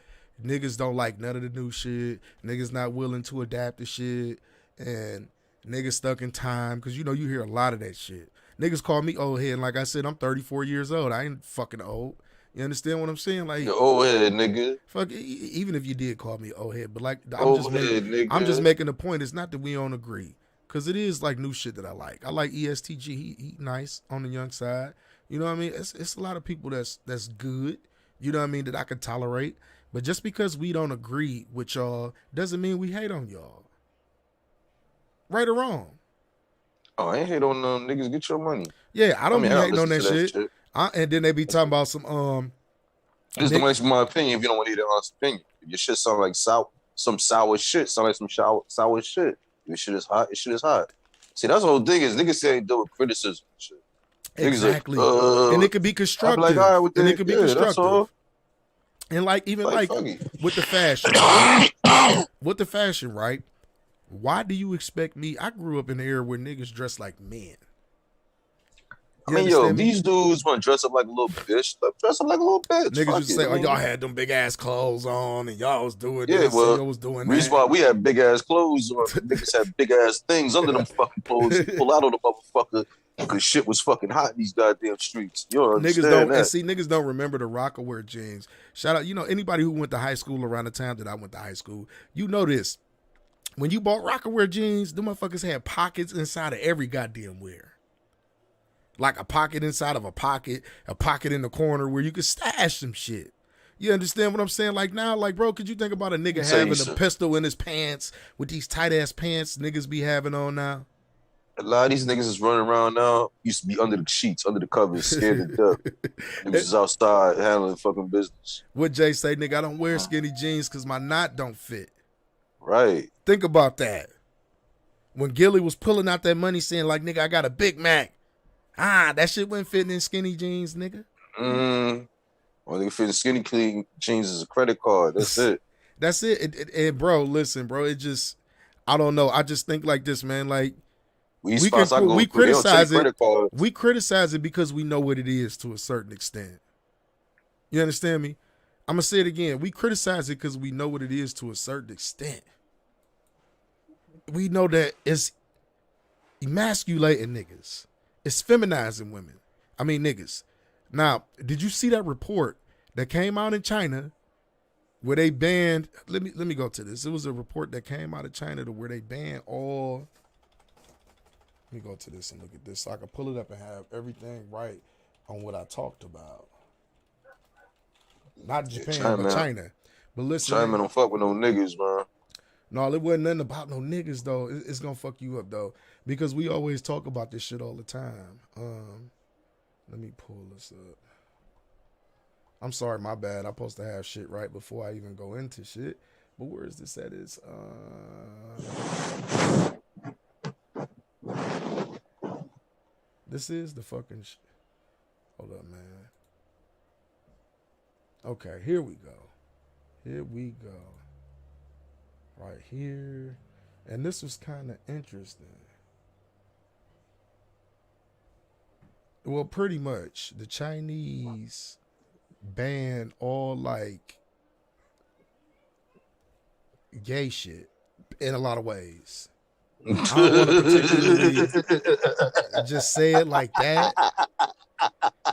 niggas don't like none of the new shit. Niggas not willing to adapt to shit. And niggas stuck in time. Because, you know, you hear a lot of that shit. Niggas call me old head. And like I said, I'm 34 years old. I ain't fucking old. You understand what I'm saying? Like, you're old head, nigga. Fuck, even if you did call me old head. But, like, nigga. I'm just making the point. It's not that we don't agree. Because it is, like, new shit that I like. I like ESTG. He nice on the young side. You know what I mean? It's a lot of people that's good. You know what I mean? That I could tolerate. But just because we don't agree with y'all doesn't mean we hate on y'all. Right or wrong? Oh, I ain't hate on them niggas. Get your money. Yeah, I don't be hating on that shit. And then they be talking about some This is my opinion. If you don't want to hear the honest opinion, if your shit sound like some sour shit, sound like some sour shit. Your shit is hot. Your shit is hot. See, that's the whole thing is niggas say deal with criticism and shit. Exactly. Like, and it could be constructive. Like, all right, and it could be constructive. And like even like with the fashion, right? Why do you expect me? I grew up in the era where niggas dress like men. I mean, yo, these dudes want to dress up like a little bitch. Dress up like a little bitch. Niggas just say, "Oh, y'all had them big ass clothes on, and y'all was doing this, well, and y'all was doing reason that." why we had big ass clothes, or niggas had big ass things under them fucking clothes. Pull out on the motherfucker because shit was fucking hot in these goddamn streets. You don't understand that. And see, niggas don't remember the Rockaware jeans. Shout out, you know, anybody who went to high school around the time that I went to high school, you know this. When you bought Rockaware jeans, them motherfuckers had pockets inside of every goddamn wear. Like a pocket inside of a pocket in the corner where you could stash some shit. You understand what I'm saying? Like now, like, bro, could you think about a nigga having a pistol in his pants with these tight ass pants niggas be having on now? A lot of these niggas is running around now. Used to be under the sheets, under the covers, scared to death. Niggas is outside handling fucking business. What Jay say, nigga, I don't wear skinny jeans because my knot don't fit. Right. Think about that. When Gilly was pulling out that money saying, like, nigga, I got a Big Mac. That shit wasn't fitting in skinny jeans, nigga. Well, nigga fitting skinny jeans is a credit card. That's it. That's it. And bro, listen, bro, it just, I don't know. I just think like this, man. Like, we criticize it. We criticize it because we know what it is to a certain extent. You understand me? I'm going to say it again. We criticize it because we know what it is to a certain extent. We know that it's emasculating niggas. It's feminizing women. I mean, niggas. Now, did you see that report that came out in China where they banned? Let me go to this. It was a report that came out of China to where they banned all. Let me go to this and look at this so I can pull it up and have everything right on what I talked about. Not Japan, but China. But listen, China don't fuck with no niggas, man. No, it wasn't nothing about no niggas though. It's gonna fuck you up though, because we always talk about this shit all the time. Let me pull this up. I'm sorry, my bad. I'm supposed to have shit right before I even go into shit. But where is this at? Is this is the fucking hold up, man. Okay, here we go. Here we go. Right here. And this was kind of interesting. Well, pretty much the Chinese ban all like gay shit in a lot of ways. I don't want to particularly just say it like that,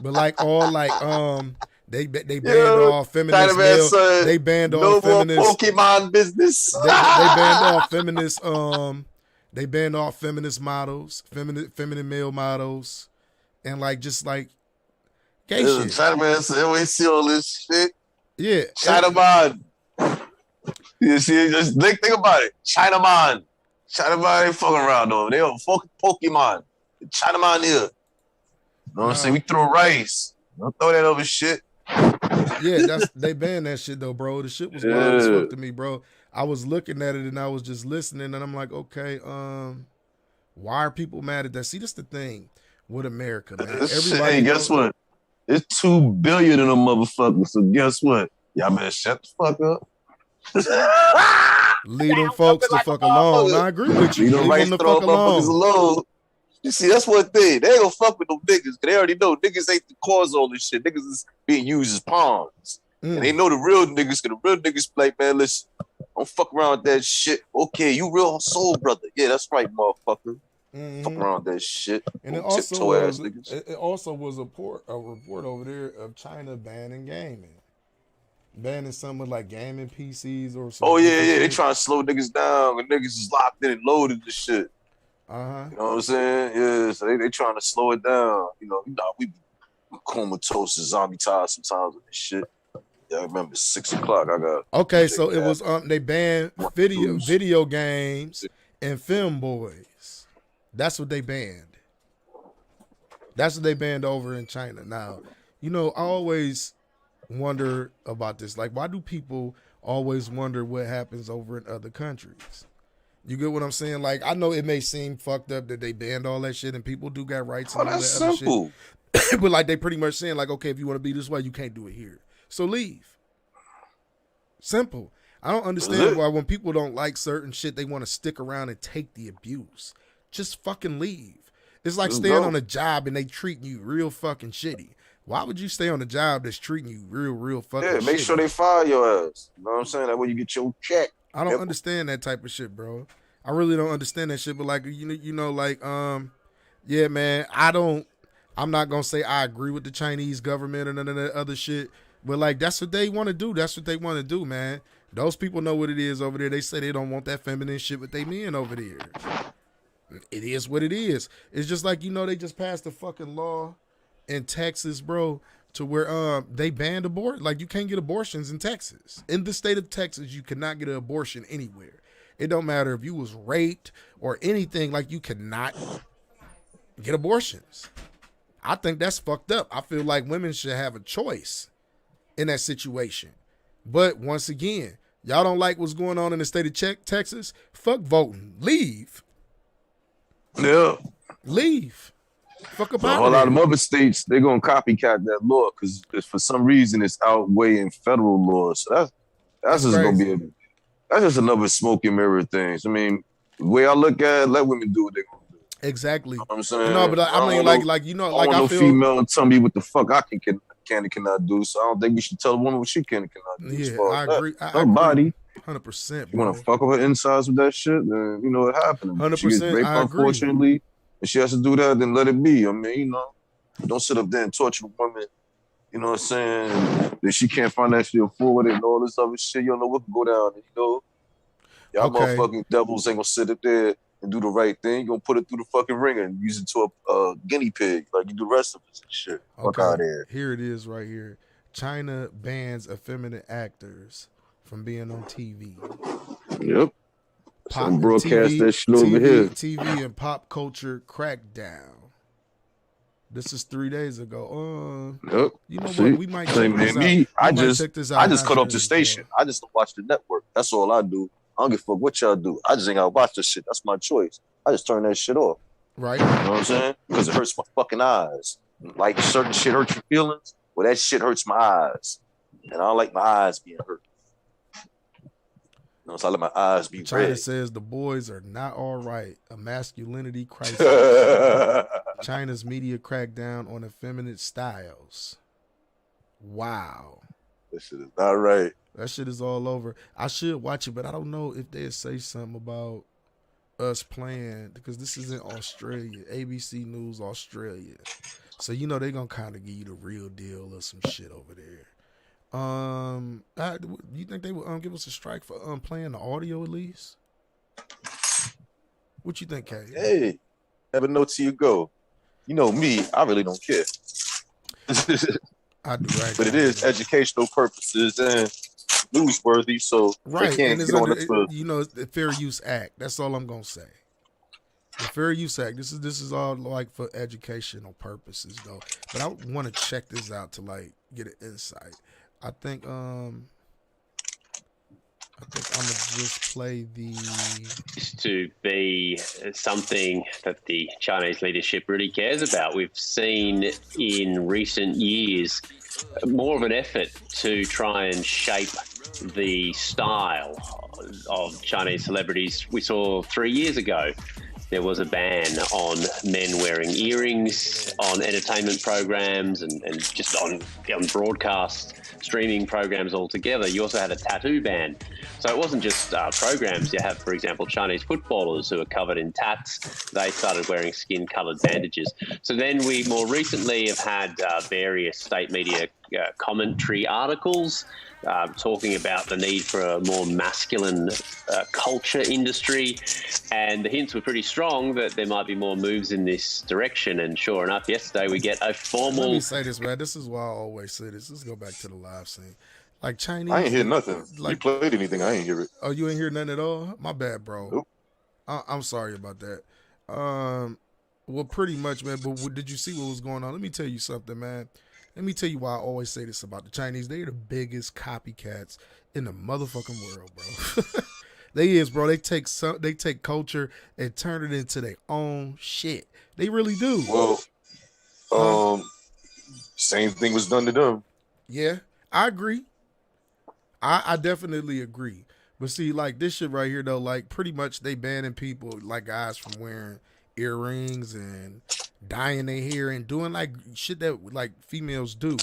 but like all like they banned all feminist male. They banned all feminist Pokemon business. They banned all feminist. They banned all feminist models, feminine male models, and like just like Gay shit. Chinaman said, we see all this shit. Yeah. Chinaman. You see, just think about it. Chinaman. Chinaman ain't fucking around though. They a fucking Pokemon. Chinaman here. You know what I'm saying? We throw rice. Don't throw that over shit. Yeah, they banned that shit though, bro. The shit was wild as fuck to me, bro. I was looking at it and I was just listening, and I'm like, okay, why are people mad at that? See, that's the thing with America, man. Everybody, hey, guess what? It's 2 billion of them motherfuckers. So guess what? Y'all better shut the fuck up. Leave them folks the fuck alone. I agree with you. Leave them the fuck alone. You see, that's one thing. They ain't gonna fuck with them niggas, because they already know niggas ain't the cause of all this shit. Niggas is being used as pawns. And they know the real niggas, because the real niggas like, man, listen, don't fuck around with that shit. Okay, you real soul brother. Yeah, that's right, motherfucker. Fuck around with that shit. And it also was a report over there of China banning gaming. Banning something like gaming PCs or something. Oh, yeah. They trying to slow niggas down, and niggas is locked in and loaded and shit. You know what I'm saying? Yeah, so they trying to slow it down. You know, we comatose and zombie tired sometimes with this shit. Yeah, I remember 6 o'clock. I got okay. So it was they banned video games and film boys. That's what they banned. That's what they banned over in China. Now, you know, I always wonder about this. Like, why do people always wonder what happens over in other countries? You get what I'm saying? Like, I know it may seem fucked up that they banned all that shit and people do got rights and all that other shit. But like, they pretty much saying like, okay, if you want to be this way, you can't do it here. So leave. Simple. I don't understand why when people don't like certain shit, they want to stick around and take the abuse. Just fucking leave. It's like staying on a job and they treating you real fucking shitty. Why would you stay on a job that's treating you real fucking shitty? Yeah, make sure they fire your ass. You know what I'm saying? That way you get your check. I don't understand that type of shit, bro. I really don't understand that shit. But like, you know, like, yeah, man, I'm not gonna say I agree with the Chinese government or none of that other shit. But like, that's what they want to do. That's what they want to do, man. Those people know what it is over there. They say they don't want that feminine shit with they men over there. It is what it is. It's just like, you know, they just passed a fucking law in Texas, bro, to where they banned abortion. Like, you can't get abortions in Texas. In the state of Texas, you cannot get an abortion anywhere. It don't matter if you was raped or anything, like, you cannot get abortions. I think that's fucked up. I feel like women should have a choice in that situation. But once again, y'all don't like what's going on in the state of Texas? Fuck voting. Leave. Yeah. Leave. Fuck about a whole lot of other states, they're going to copycat that law because for some reason it's outweighing federal laws. So that's just going to be that's just another smoke and mirror thing. I mean, the way I look at it, let women do what they're going to do. Exactly. You know what I'm saying? No, but I mean, like, you know, like, I feel female tell me what the fuck I can and cannot do. So I don't think we should tell a woman what she can and cannot do. Yeah, I agree. Her body. 100%. You want to fuck with her insides with that shit, then you know what happened. 100%. She gets raped, unfortunately. If she has to do that, then let it be. I mean, you know, don't sit up there and torture a woman, you know what I'm saying, that she can't financially afford it and all this other shit. You don't know what can go down. You know, y'all motherfucking devils ain't gonna sit up there and do the right thing. You're gonna put it through the fucking ringer and use it to a guinea pig like you do the rest of us and shit. Fuck out there. Here it is right here. China bans effeminate actors from being on TV. Yep. Some broadcast that shit over here. TV and pop culture crackdown. This is 3 days ago. Yep. You know what? We might check this out. I just cut off the station. I just don't watch the network. That's all I do. I don't give a fuck what y'all do. I just ain't gotta watch this shit. That's my choice. I just turn that shit off. Right. You know what I'm saying? Because it hurts my fucking eyes. Like certain shit hurts your feelings. Well, that shit hurts my eyes. And I don't like my eyes being hurt. You know, so I let my eyes be China red. says the boys are not all right. A masculinity crisis. China's media crackdown on effeminate styles. Wow. That shit is not right. That shit is all over. I should watch it, but I don't know if they'd say something about us playing, because this is in Australia. ABC News Australia. So, you know, they're going to kind of give you the real deal of some shit over there. You think they would give us a strike for playing the audio at least? What you think, Kay? Hey, never know till you go. You know me, I really don't care. I do right. But it is educational purposes and newsworthy, so they right, can't and it's get on under it for. it's the Fair Use Act. That's all I'm gonna say. The Fair Use Act. This is all like for educational purposes though. But I want to check this out to like get an insight. I think I'm gonna just play the. To be something that the Chinese leadership really cares about. We've seen in recent years more of an effort to try and shape the style of Chinese celebrities. We saw 3 years ago there was a ban on men wearing earrings on entertainment programs and just on broadcast streaming programs altogether. You also had a tattoo ban. So it wasn't just programs. You have, for example, Chinese footballers who are covered in tats. They started wearing skin-coloured bandages. So then we more recently have had various state media commentary articles talking about the need for a more masculine culture industry. And the hints were pretty strong that there might be more moves in this direction. And sure enough, yesterday we get a formal... Let me say this, man. This is why I always say this. Let's go back to the live scene. Like Chinese... I ain't hear nothing. Like, you played anything, I ain't hear it. Oh, you ain't hear nothing at all? My bad, bro. Nope. I'm sorry about that. Well, pretty much, man. But did you see what was going on? Let me tell you something, man. Let me tell you why I always say this about the Chinese. They're the biggest copycats in the motherfucking world, bro. They is, bro. They take culture and turn it into their own shit. They really do. Well, same thing was done to them. Yeah, I agree. I definitely agree. But see, like this shit right here, though, like pretty much they banning people, like guys from wearing earrings and dyeing their hair and doing like shit that like females do.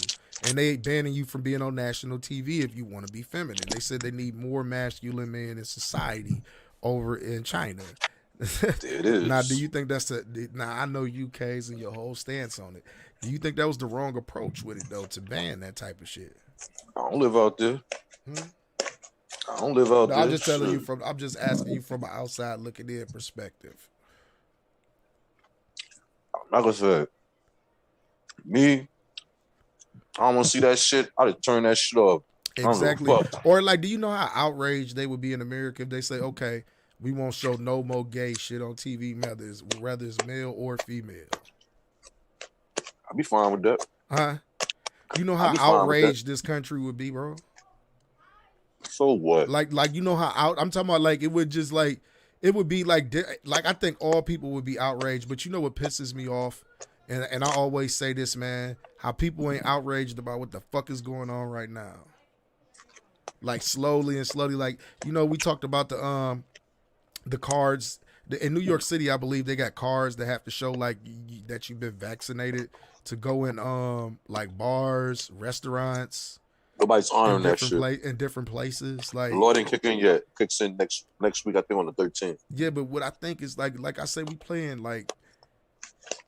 And they banning you from being on national TV if you want to be feminine. They said they need more masculine men in society over in China. It is. Now, do you think that's now I know UK's and your whole stance on it. Do you think that was the wrong approach with it though, to ban that type of shit? I don't live out there. I don't live out there. I'm just telling you I'm just asking you from an outside looking in perspective. Like I said, me, I don't want to see that shit. I just turn that shit off. Exactly. Or like, do you know how outraged they would be in America if they say, okay, we won't show no more gay shit on TV, whether it's male or female? I'd be fine with that. Huh? You know how outraged this country would be, bro? So what? Like you know how I'm talking about, like it would just like it would be like I think all people would be outraged, but you know what pisses me off, and I always say this, man, how people ain't outraged about what the fuck is going on right now. Like slowly, like you know we talked about the cards in New York City. I believe they got cards that have to show like that you've been vaccinated to go in like bars, restaurants. Nobody's honoring that shit. In different places. Like, the law didn't kick in yet. Kicks in next week, I think, on the 13th. Yeah, but what I think is like I say, we playing like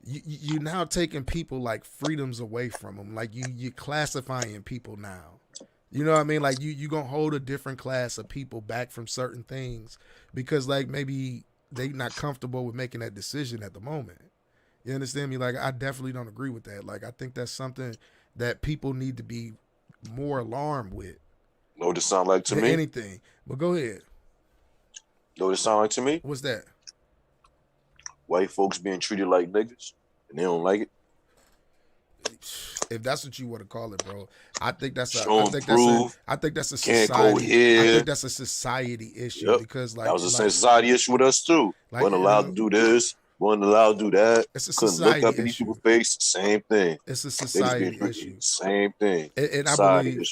you now taking people like freedoms away from them. Like you classifying people now. You know what I mean? Like you gonna hold a different class of people back from certain things because like maybe they not comfortable with making that decision at the moment. You understand me? Like I definitely don't agree with that. Like I think that's something that people need to be more alarmed with. Know what it sound like to me? Anything. But go ahead. Know what it sound like to me? What's that? White folks being treated like niggas, and they don't like it. If that's what you want to call it, bro, I think that's I think that's a Can't society. go here. I think that's a society issue because like that was the same society issue with us too. Like, wasn't allowed to do this. Wasn't allowed to do that. It's a Couldn't society look up in these issue. people's face. Same thing. It's a society issue. Same thing. And I believe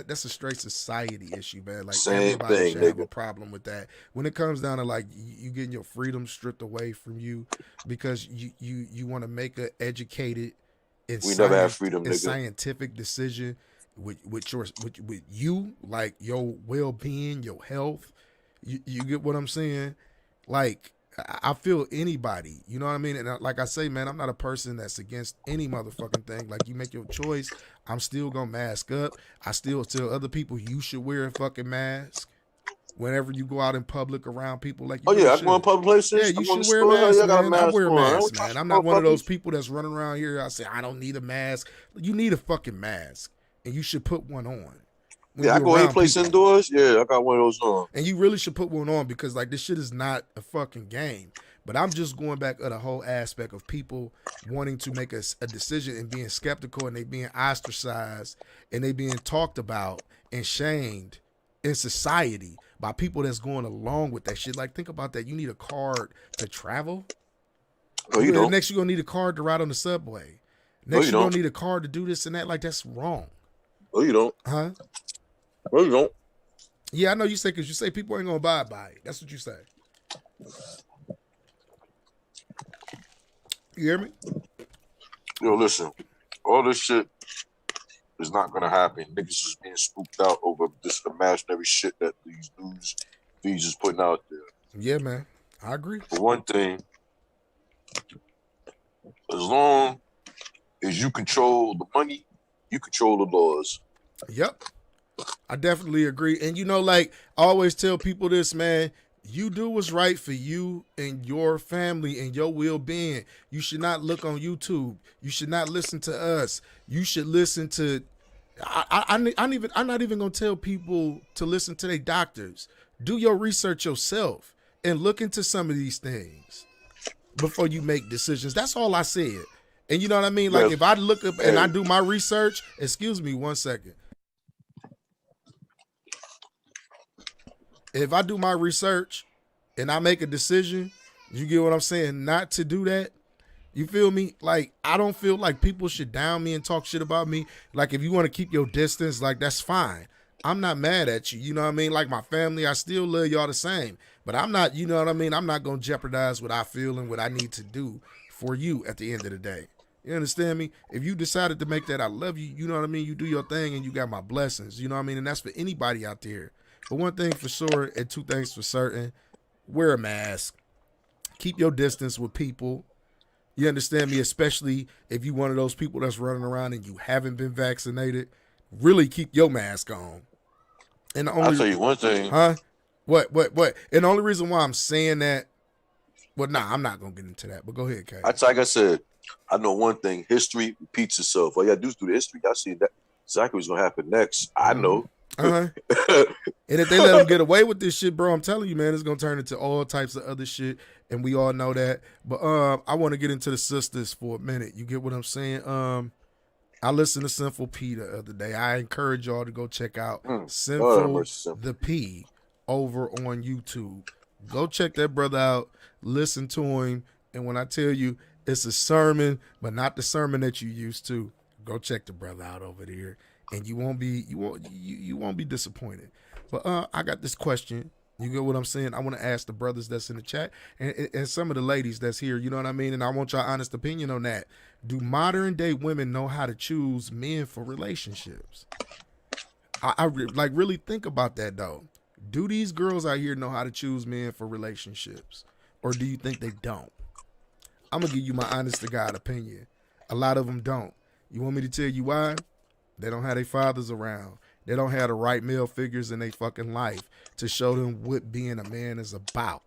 that's a straight society issue, man. Like same everybody thing, should nigga. have a problem with that. When it comes down to like you getting your freedom stripped away from you because you want to make an educated and never have freedom, nigga. Scientific decision with you, like your well-being, your health. You get what I'm saying? Like I feel anybody, you know what I mean? And like I say, man, I'm not a person that's against any motherfucking thing. Like you make your choice, I'm still gonna mask up. I still tell other people you should wear a fucking mask whenever you go out in public around people, like you Oh yeah, I should. go in public places. Yeah, you I go in should the wear a store, mask, yeah, I got a man. I mask wear a on. I mask, don't man. touch I'm not one of those motherfuckers. people that's running around here. I say I don't need a mask. You need a fucking mask, and you should put one on. when Yeah, I you're go any around place people. indoors. Yeah, I got one of those on. And you really should put one on because like this shit is not a fucking game. But I'm just going back to the whole aspect of people wanting to make a decision and being skeptical and they being ostracized and they being talked about and shamed in society by people that's going along with that shit. Like think about that. You need a card to travel. No, you don't. Next you're gonna need a card to ride on the subway. No, Next you you're don't. gonna need a card to do this and that. Like that's wrong. No, you don't. Huh? No, you don't. Yeah, I know you say because you say people ain't gonna abide by it. That's what you say. You hear me? Yo, listen. All this shit is not gonna happen. Niggas is being spooked out over this imaginary shit that these news feeds is putting out there. Yeah, man. I agree. For one thing, as long as you control the money, you control the laws. Yep. I definitely agree. And you know, like I always tell people this, man, you do what's right for you and your family and your well-being. You should not look on YouTube. You should not listen to us. You should listen to I'm not even gonna tell people to listen to their doctors. Do your research yourself and look into some of these things before you make decisions. That's all I said. And you know what I mean? Like Yes. if I look up and I do my research, excuse me 1 second. If I do my research and I make a decision, you get what I'm saying, not to do that, you feel me? Like, I don't feel like people should down me and talk shit about me. Like, if you want to keep your distance, like, that's fine. I'm not mad at you. You know what I mean? Like, my family, I still love y'all the same. But I'm not, you know what I mean? I'm not going to jeopardize what I feel and what I need to do for you at the end of the day. You understand me? If you decided to make that I love you, you know what I mean? You do your thing and you got my blessings. You know what I mean? And that's for anybody out there. But one thing for sure and two things for certain, wear a mask. Keep your distance with people. You understand me? Especially if you one of those people that's running around and you haven't been vaccinated. Really keep your mask on. And the only, I'll tell you one thing. Huh? What? And the only reason why I'm saying that, well, nah, I'm not going to get into that. But go ahead, Kay. Like I said, I know one thing. History repeats itself. All you got to do is do the history. Y'all see that exactly what's going to happen next. I know. Uh-huh. And if they let them get away with this shit, bro, I'm telling you, man, it's gonna turn into all types of other shit, and we all know that. But I want to get into the sisters for a minute. You get what I'm saying? I listened to Sinful P the other day. I encourage y'all to go check out Sinful the P over on YouTube. Go check that brother out. Listen to him, and when I tell you it's a sermon, but not the sermon that you used to, go check the brother out over there. And you won't be disappointed. But I got this question. You get what I'm saying? I want to ask the brothers that's in the chat and some of the ladies that's here. You know what I mean? And I want your honest opinion on that. Do modern day women know how to choose men for relationships? I really think about that though. Do these girls out here know how to choose men for relationships, or do you think they don't? I'm gonna give you my honest to God opinion. A lot of them don't. You want me to tell you why? They don't have their fathers around. They don't have the right male figures in their fucking life to show them what being a man is about.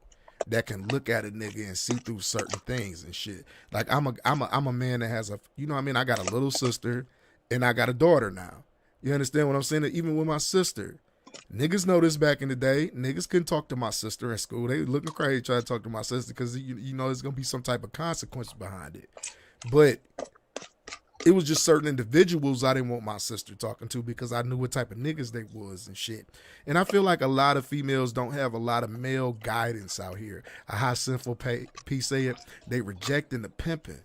That can look at a nigga and see through certain things and shit. Like I'm a man that has you know what I mean? I got a little sister and I got a daughter now. You understand what I'm saying? Even with my sister, niggas know this back in the day. Niggas couldn't talk to my sister in school. They looking crazy trying to talk to my sister because you know there's gonna be some type of consequence behind it. But it was just certain individuals I didn't want my sister talking to because I knew what type of niggas they was and shit. And I feel like a lot of females don't have a lot of male guidance out here. How Sinful P say it, they rejecting the pimping.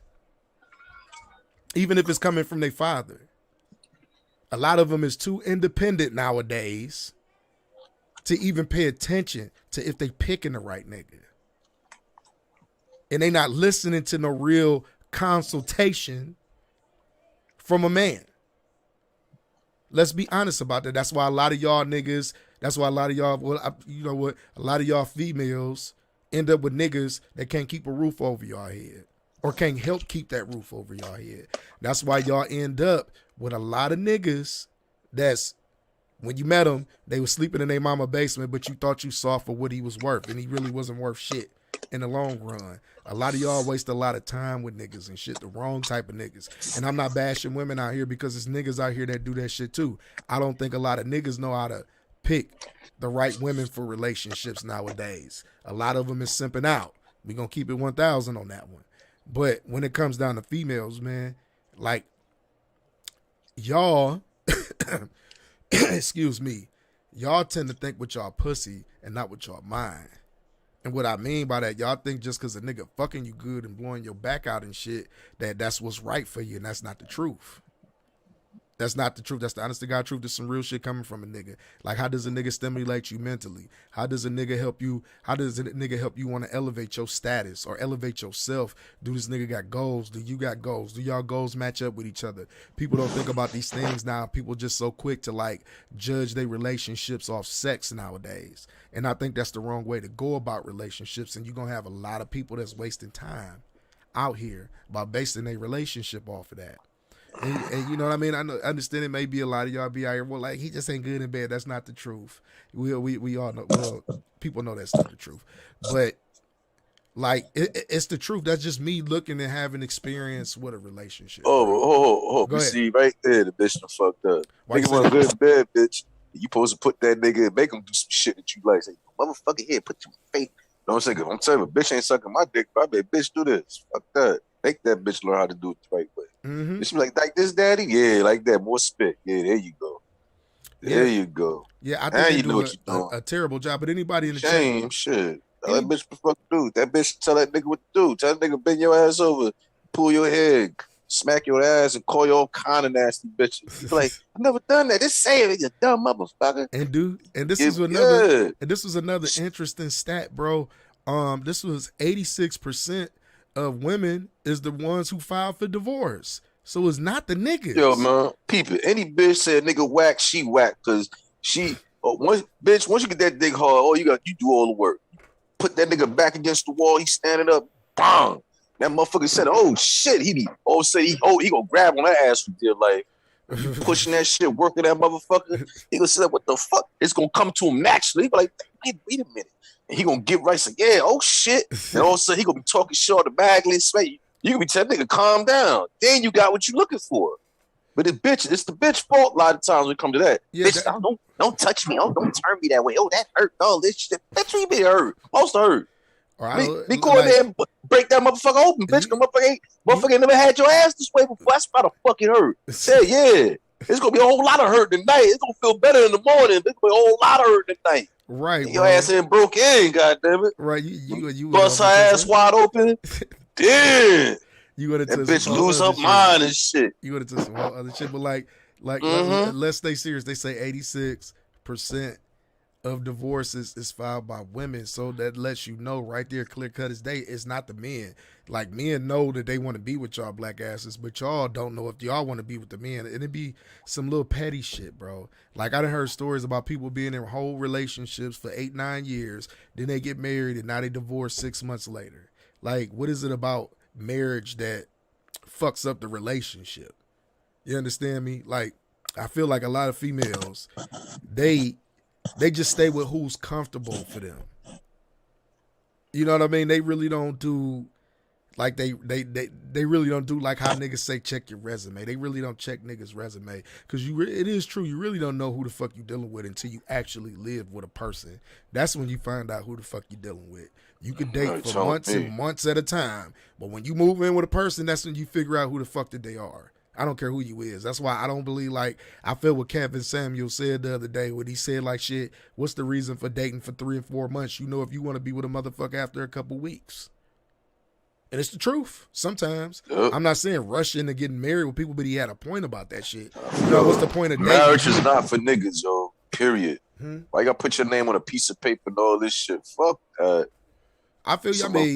Even if it's coming from their father. A lot of them is too independent nowadays to even pay attention to if they picking the right nigga. And they not listening to no real consultation from a man. Let's be honest about that. That's why a lot of y'all niggas, that's why a lot of y'all, well, you know what, a lot of y'all females end up with niggas that can't keep a roof over y'all head or can't help keep that roof over y'all head. That's why y'all end up with a lot of niggas that's When you met him, they was sleeping in their mama basement, but you thought you saw for what he was worth, and he really wasn't worth shit in the long run. A lot of y'all waste a lot of time with niggas and shit, the wrong type of niggas. And I'm not bashing women out here because it's niggas out here that do that shit too. I don't think a lot of niggas know how to pick the right women for relationships nowadays. A lot of them is simping out. We gonna keep it 1,000 on that one. But when it comes down to females, man, like y'all, excuse me, y'all tend to think with y'all pussy and not with y'all mind. And what I mean by that, y'all think just because a nigga fucking you good and blowing your back out and shit, that's what's right for you, and that's not the truth. That's not the truth. That's the honest to God truth. There's some real shit coming from a nigga. Like, how does a nigga stimulate you mentally? How does a nigga help you? How does a nigga help you want to elevate your status or elevate yourself? Do this nigga got goals? Do you got goals? Do y'all goals match up with each other? People don't think about these things now. People just so quick to like judge their relationships off sex nowadays. And I think that's the wrong way to go about relationships. And you're going to have a lot of people that's wasting time out here by basing their relationship off of that. And you know what I mean? I understand it may be a lot of y'all be out here, well, like, he just ain't good in bed. That's not the truth. We all know, well, people know that's not the truth. But, like, it's the truth. That's just me looking and having experience with a relationship. Oh, you see right there, the bitch done fucked up. Why Nigga you want good in bed, bitch. You supposed to put that nigga and make him do some shit that you like. Say, motherfucker, here, put your face. You know what I'm saying? I'm telling you, a bitch ain't sucking my dick, but I bet bitch do this. Fuck that. Make that bitch learn how to do it the right way. Mm-hmm. She be like this, daddy? Yeah, like that. More spit. Yeah, there you go. There you go. Yeah, I now think you they know do what you're doing. a terrible job. But anybody in the Shame, shit. Tell that bitch what the fuck to do. That bitch tell that nigga what to do. Tell that nigga bend your ass over, pull your head, smack your ass, and call you all kind of nasty bitches. You be like, I've never done that. Just say it, you dumb motherfucker. And this was another interesting stat, bro. This was 86% of women is the ones who filed for divorce. So it's not the niggas. Yo, man, peep it. Any bitch say a nigga whack, she whack, cause she once you get that dick hard, you do all the work. Put that nigga back against the wall, he's standing up, bang. That motherfucker said, oh shit, he gonna grab on that ass for dear life. You pushing that shit, working that motherfucker. He gonna say, what the fuck? It's gonna come to him naturally. He be like, wait a minute. And he gonna get right, say, yeah, oh shit. And all of a sudden he gonna be talking shit automatically. You can be telling nigga, calm down. Then you got what you looking for. But it's the bitch fault a lot of times when it comes to that. Yeah, bitch, don't touch me. Oh, don't turn me that way. Oh, that hurt. Oh, this shit. That's what you be hurt. Most hurt. Me go in there and break that motherfucker open, bitch. Motherfucker ain't never had your ass this way before. That's about to fucking hurt. Say, yeah. It's gonna be a whole lot of hurt tonight. It's gonna feel better in the morning. It's gonna be a whole lot of hurt tonight. Right. And your ass ain't broke in, goddammit. Right. You bust her ass wide open. Damn. You would have that bitch lose her mind and shit. You would have took some whole other shit, but like let's stay serious. They say 86% of divorces is filed by women, so that lets you know right there, clear cut as day, it's not the men. Like, men know that they want to be with y'all black asses, but y'all don't know if y'all want to be with the men. And it'd be some little petty shit, bro. Like, I done heard stories about people being in whole relationships for 8-9 years, then they get married and now they divorce 6 months later. Like, what is it about marriage that fucks up the relationship? You understand me? Like, I feel like a lot of females, they just stay with who's comfortable for them. You know what I mean? They really don't do like they really don't do like how niggas say check your resume. They really don't check niggas' resume, because it is true. You really don't know who the fuck you dealing with until you actually live with a person. That's when you find out who the fuck you dealing with. You could date for months and months at a time, but when you move in with a person, that's when you figure out who the fuck that they are. I don't care who you is. That's why I don't believe, like, I feel what Kevin Samuel said the other day when he said, like, shit, what's the reason for dating for 3 and 4 months? You know if you want to be with a motherfucker after a couple weeks. And it's the truth. Sometimes. Yep. I'm not saying rush into getting married with people, but he had a point about that shit. You know, what's the point of dating? Marriage is not for niggas, yo. Period. Why you gotta put your name on a piece of paper and all this shit? Fuck that. I feel you. I mean,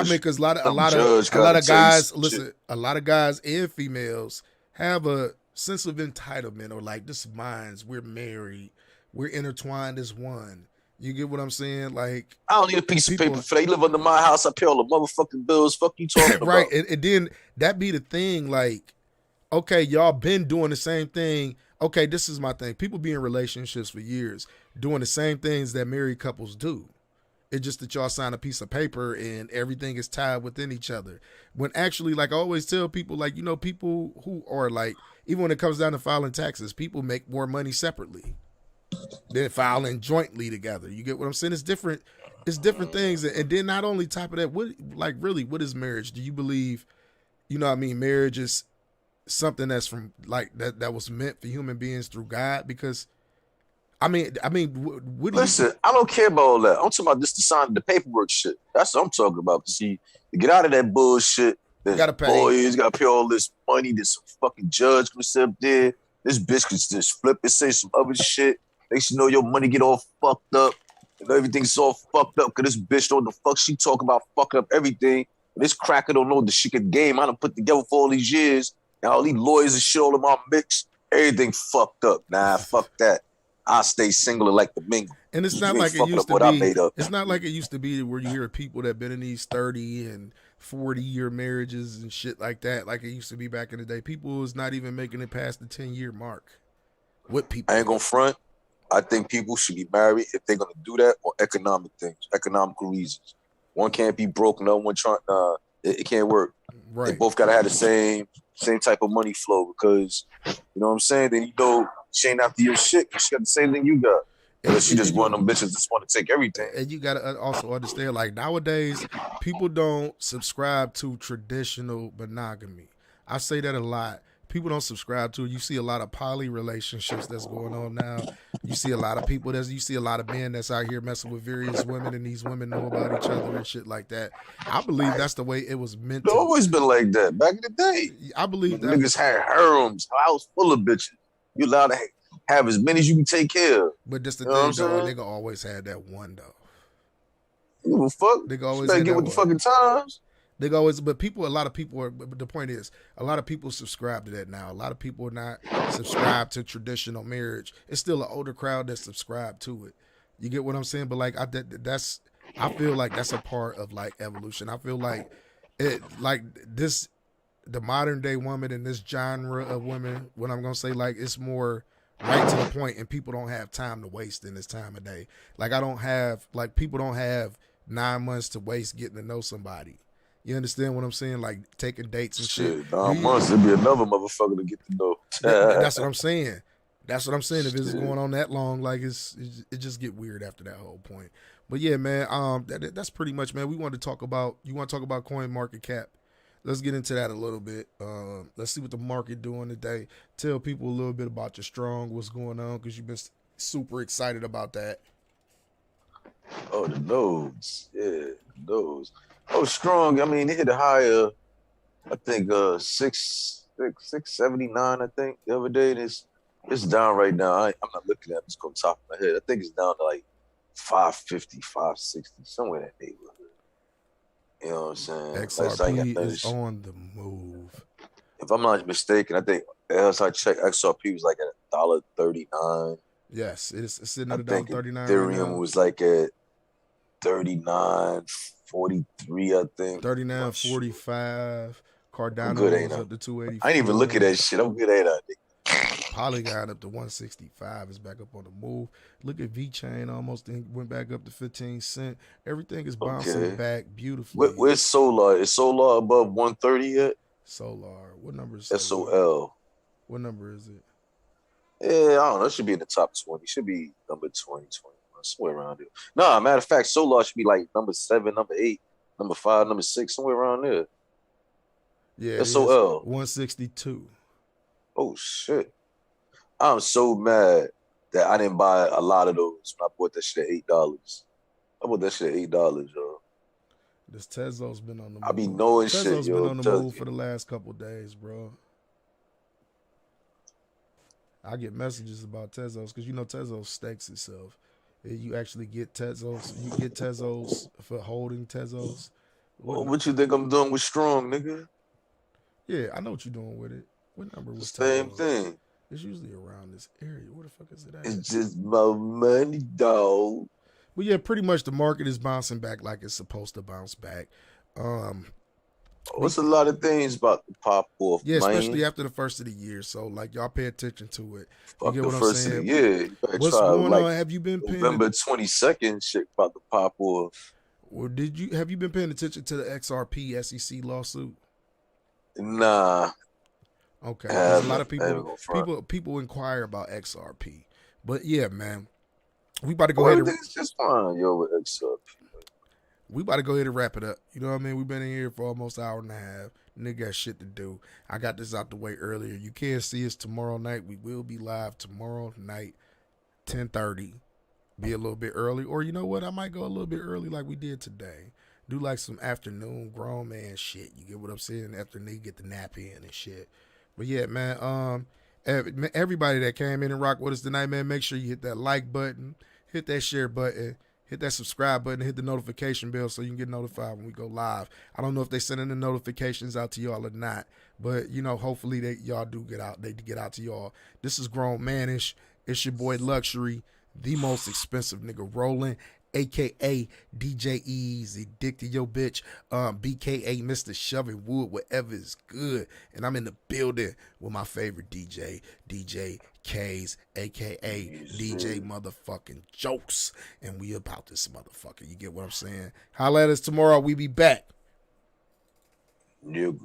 because a lot of guys, listen, a lot of guys and females have a sense of entitlement, or like, this is mine. We're married. We're intertwined as one. You get what I'm saying? Like, I don't need a piece of paper for that. You live under my house. I pay all the motherfucking bills. Fuck you talking about? Right. And then that be the thing. Like, okay, y'all been doing the same thing. Okay, this is my thing. People be in relationships for years doing the same things that married couples do. It's just that y'all sign a piece of paper and everything is tied within each other. When actually, like I always tell people, like, people who are like, even when it comes down to filing taxes, people make more money separately than filing jointly together. You get what I'm saying? It's different. It's different things. And then not only top of that, what is marriage? Do you believe, marriage is something that's from like that was meant for human beings through God? Because what do Listen, I don't care about all that. I'm talking about just the sign of the paperwork shit. That's what I'm talking about. To see, to get out of that bullshit, there's gotta pay. lawyers, gotta pay all this money. There's some fucking judge can sit up there. This bitch can just flip and say some other shit. Makes you know your money get all fucked up. And everything's all fucked up because this bitch don't know the fuck she talk about fucking up everything. And this cracker don't know the shit can game I done put together for all these years. And all these lawyers and shit all in my mix. Everything fucked up. Nah, fuck that. I stay single and like the mingle. And it's not like it used to be. It's not like it used to be where you hear people that been in these 30 and 40-year marriages and shit like that. Like it used to be back in the day. People was not even making it past the 10-year mark. What people? I ain't gonna front. I think people should be married if they're gonna do that on economic things, economical reasons. One can't be broke, no one trying. It can't work. Right. They both gotta have the same type of money flow because you know what I'm saying. Then she ain't after your shit because she got the same thing you got. But she just one of them bitches that want to take everything. And you gotta also understand, like nowadays, people don't subscribe to traditional monogamy. I say that a lot. People don't subscribe to it. You see a lot of poly relationships that's going on now. You see a lot of people you see a lot of men that's out here messing with various women, and these women know about each other and shit like that. I believe that's the way it was meant to. It's always been like that back in the day. I believe that niggas had harems, house full of bitches. You allowed to have as many as you can take care of. But just the thing, though, a nigga always had that one though. You give a fuck. Nigga always better get with the fucking times. They always, but a lot of people are, but the point is, a lot of people subscribe to that now. A lot of people are not subscribed to traditional marriage. It's still an older crowd that subscribe to it. You get what I'm saying? But like, I feel like that's a part of like evolution. I feel like the modern day woman in this genre of women, what I'm going to say, like it's more right to the point and people don't have time to waste in this time of day. Like people don't have 9 months to waste getting to know somebody. You understand what I'm saying? Like taking dates and shit. 9 months, it'd be another motherfucker to get to know. That's what I'm saying. That's what I'm saying. If it's going on that long, like it just get weird after that whole point. But yeah, man, that's pretty much, man. You want to talk about coin market cap? Let's get into that a little bit. Let's see what the market doing today. Tell people a little bit about your strong, what's going on, because you've been super excited about that. Oh, the nodes. Yeah, the nodes. Oh, strong. I mean, it hit a higher, I think, 679, I think, the other day. It's down right now. I'm not looking at it. It's going to top of my head. I think it's down to like 550, 560, somewhere in that neighborhood. You know what I'm saying? XRP is on the move. If I'm not mistaken, I think last I checked, XRP was like at $1.39. Yes, it's sitting at $1.39. Ethereum right was like at 39.43, I think. 39.45. Cardano's up to 280. I ain't even look at that shit. I'm good at it. Polygon up to 165 is back up on the move. Look at VeChain almost went back up to 15 cents. Everything is bouncing back beautifully. Where's Solar? Is Solar above 130 yet? Solar. What number is Solar? SOL. What number is it? Yeah, I don't know. It should be in the top 20. It should be number 20, 21, somewhere around there. No, matter of fact, Solar should be like number 7, number 8, number 5, number 6, somewhere around there. Yeah, SOL. 162. Oh, shit. I'm so mad that I didn't buy a lot of those when I bought that shit at $8. I bought that shit at $8, yo. This Tezos been on the move. I be knowing Tezos shit, yo. Been on the move for the last couple of days, bro. I get messages about Tezos because Tezos stakes itself. You actually get Tezos. You get Tezos for holding Tezos. What you think I'm doing with Strong, nigga? Yeah, I know what you're doing with it. What number was same Tezos? Thing. It's usually around this area. Where the fuck is it at? It's just my money, dog. But yeah, pretty much the market is bouncing back like it's supposed to bounce back. What's a lot of things about to pop off, Yeah, man? especially after the first of the year. So like y'all pay attention to it. You Fuck get the what I'm first of the saying? year. You better What's try going like on? Have you been paying? November 22nd shit about to pop off. Or have you been paying attention to the XRP SEC lawsuit? Nah. Okay, I because a lot haven't. of I ain't gonna front. people inquire about XRP. But yeah, man, we about to go Well, ahead and everything's just fine, yo, with XRP. we about to go ahead and wrap it up. You know what I mean? We've been in here for almost an hour and a half. Nigga got shit to do. I got this out the way earlier. You can't see us tomorrow night. We will be live tomorrow night, 10:30. Be a little bit early. Or you know what? I might go a little bit early like we did today. Do like some afternoon grown man shit. You get what I'm saying? After they get the nap in and shit. But yeah, man, everybody that came in and rock with us tonight, man, make sure you hit that like button, hit that share button, hit that subscribe button, hit the notification bell so you can get notified when we go live. I don't know if they're sending the notifications out to y'all or not, but you know, hopefully y'all do get out. They get out to y'all. This is Grownmanishh. It's your boy Luxury, the most expensive nigga rolling, aka DJ Easy, Dick to your bitch, BKA Mr. Shoving Wood, whatever is good. And I'm in the building with my favorite DJ K's, aka DJ motherfucking Jokes. And we about this motherfucker. You get what I'm saying? Holla at us tomorrow. We be back. Nigga.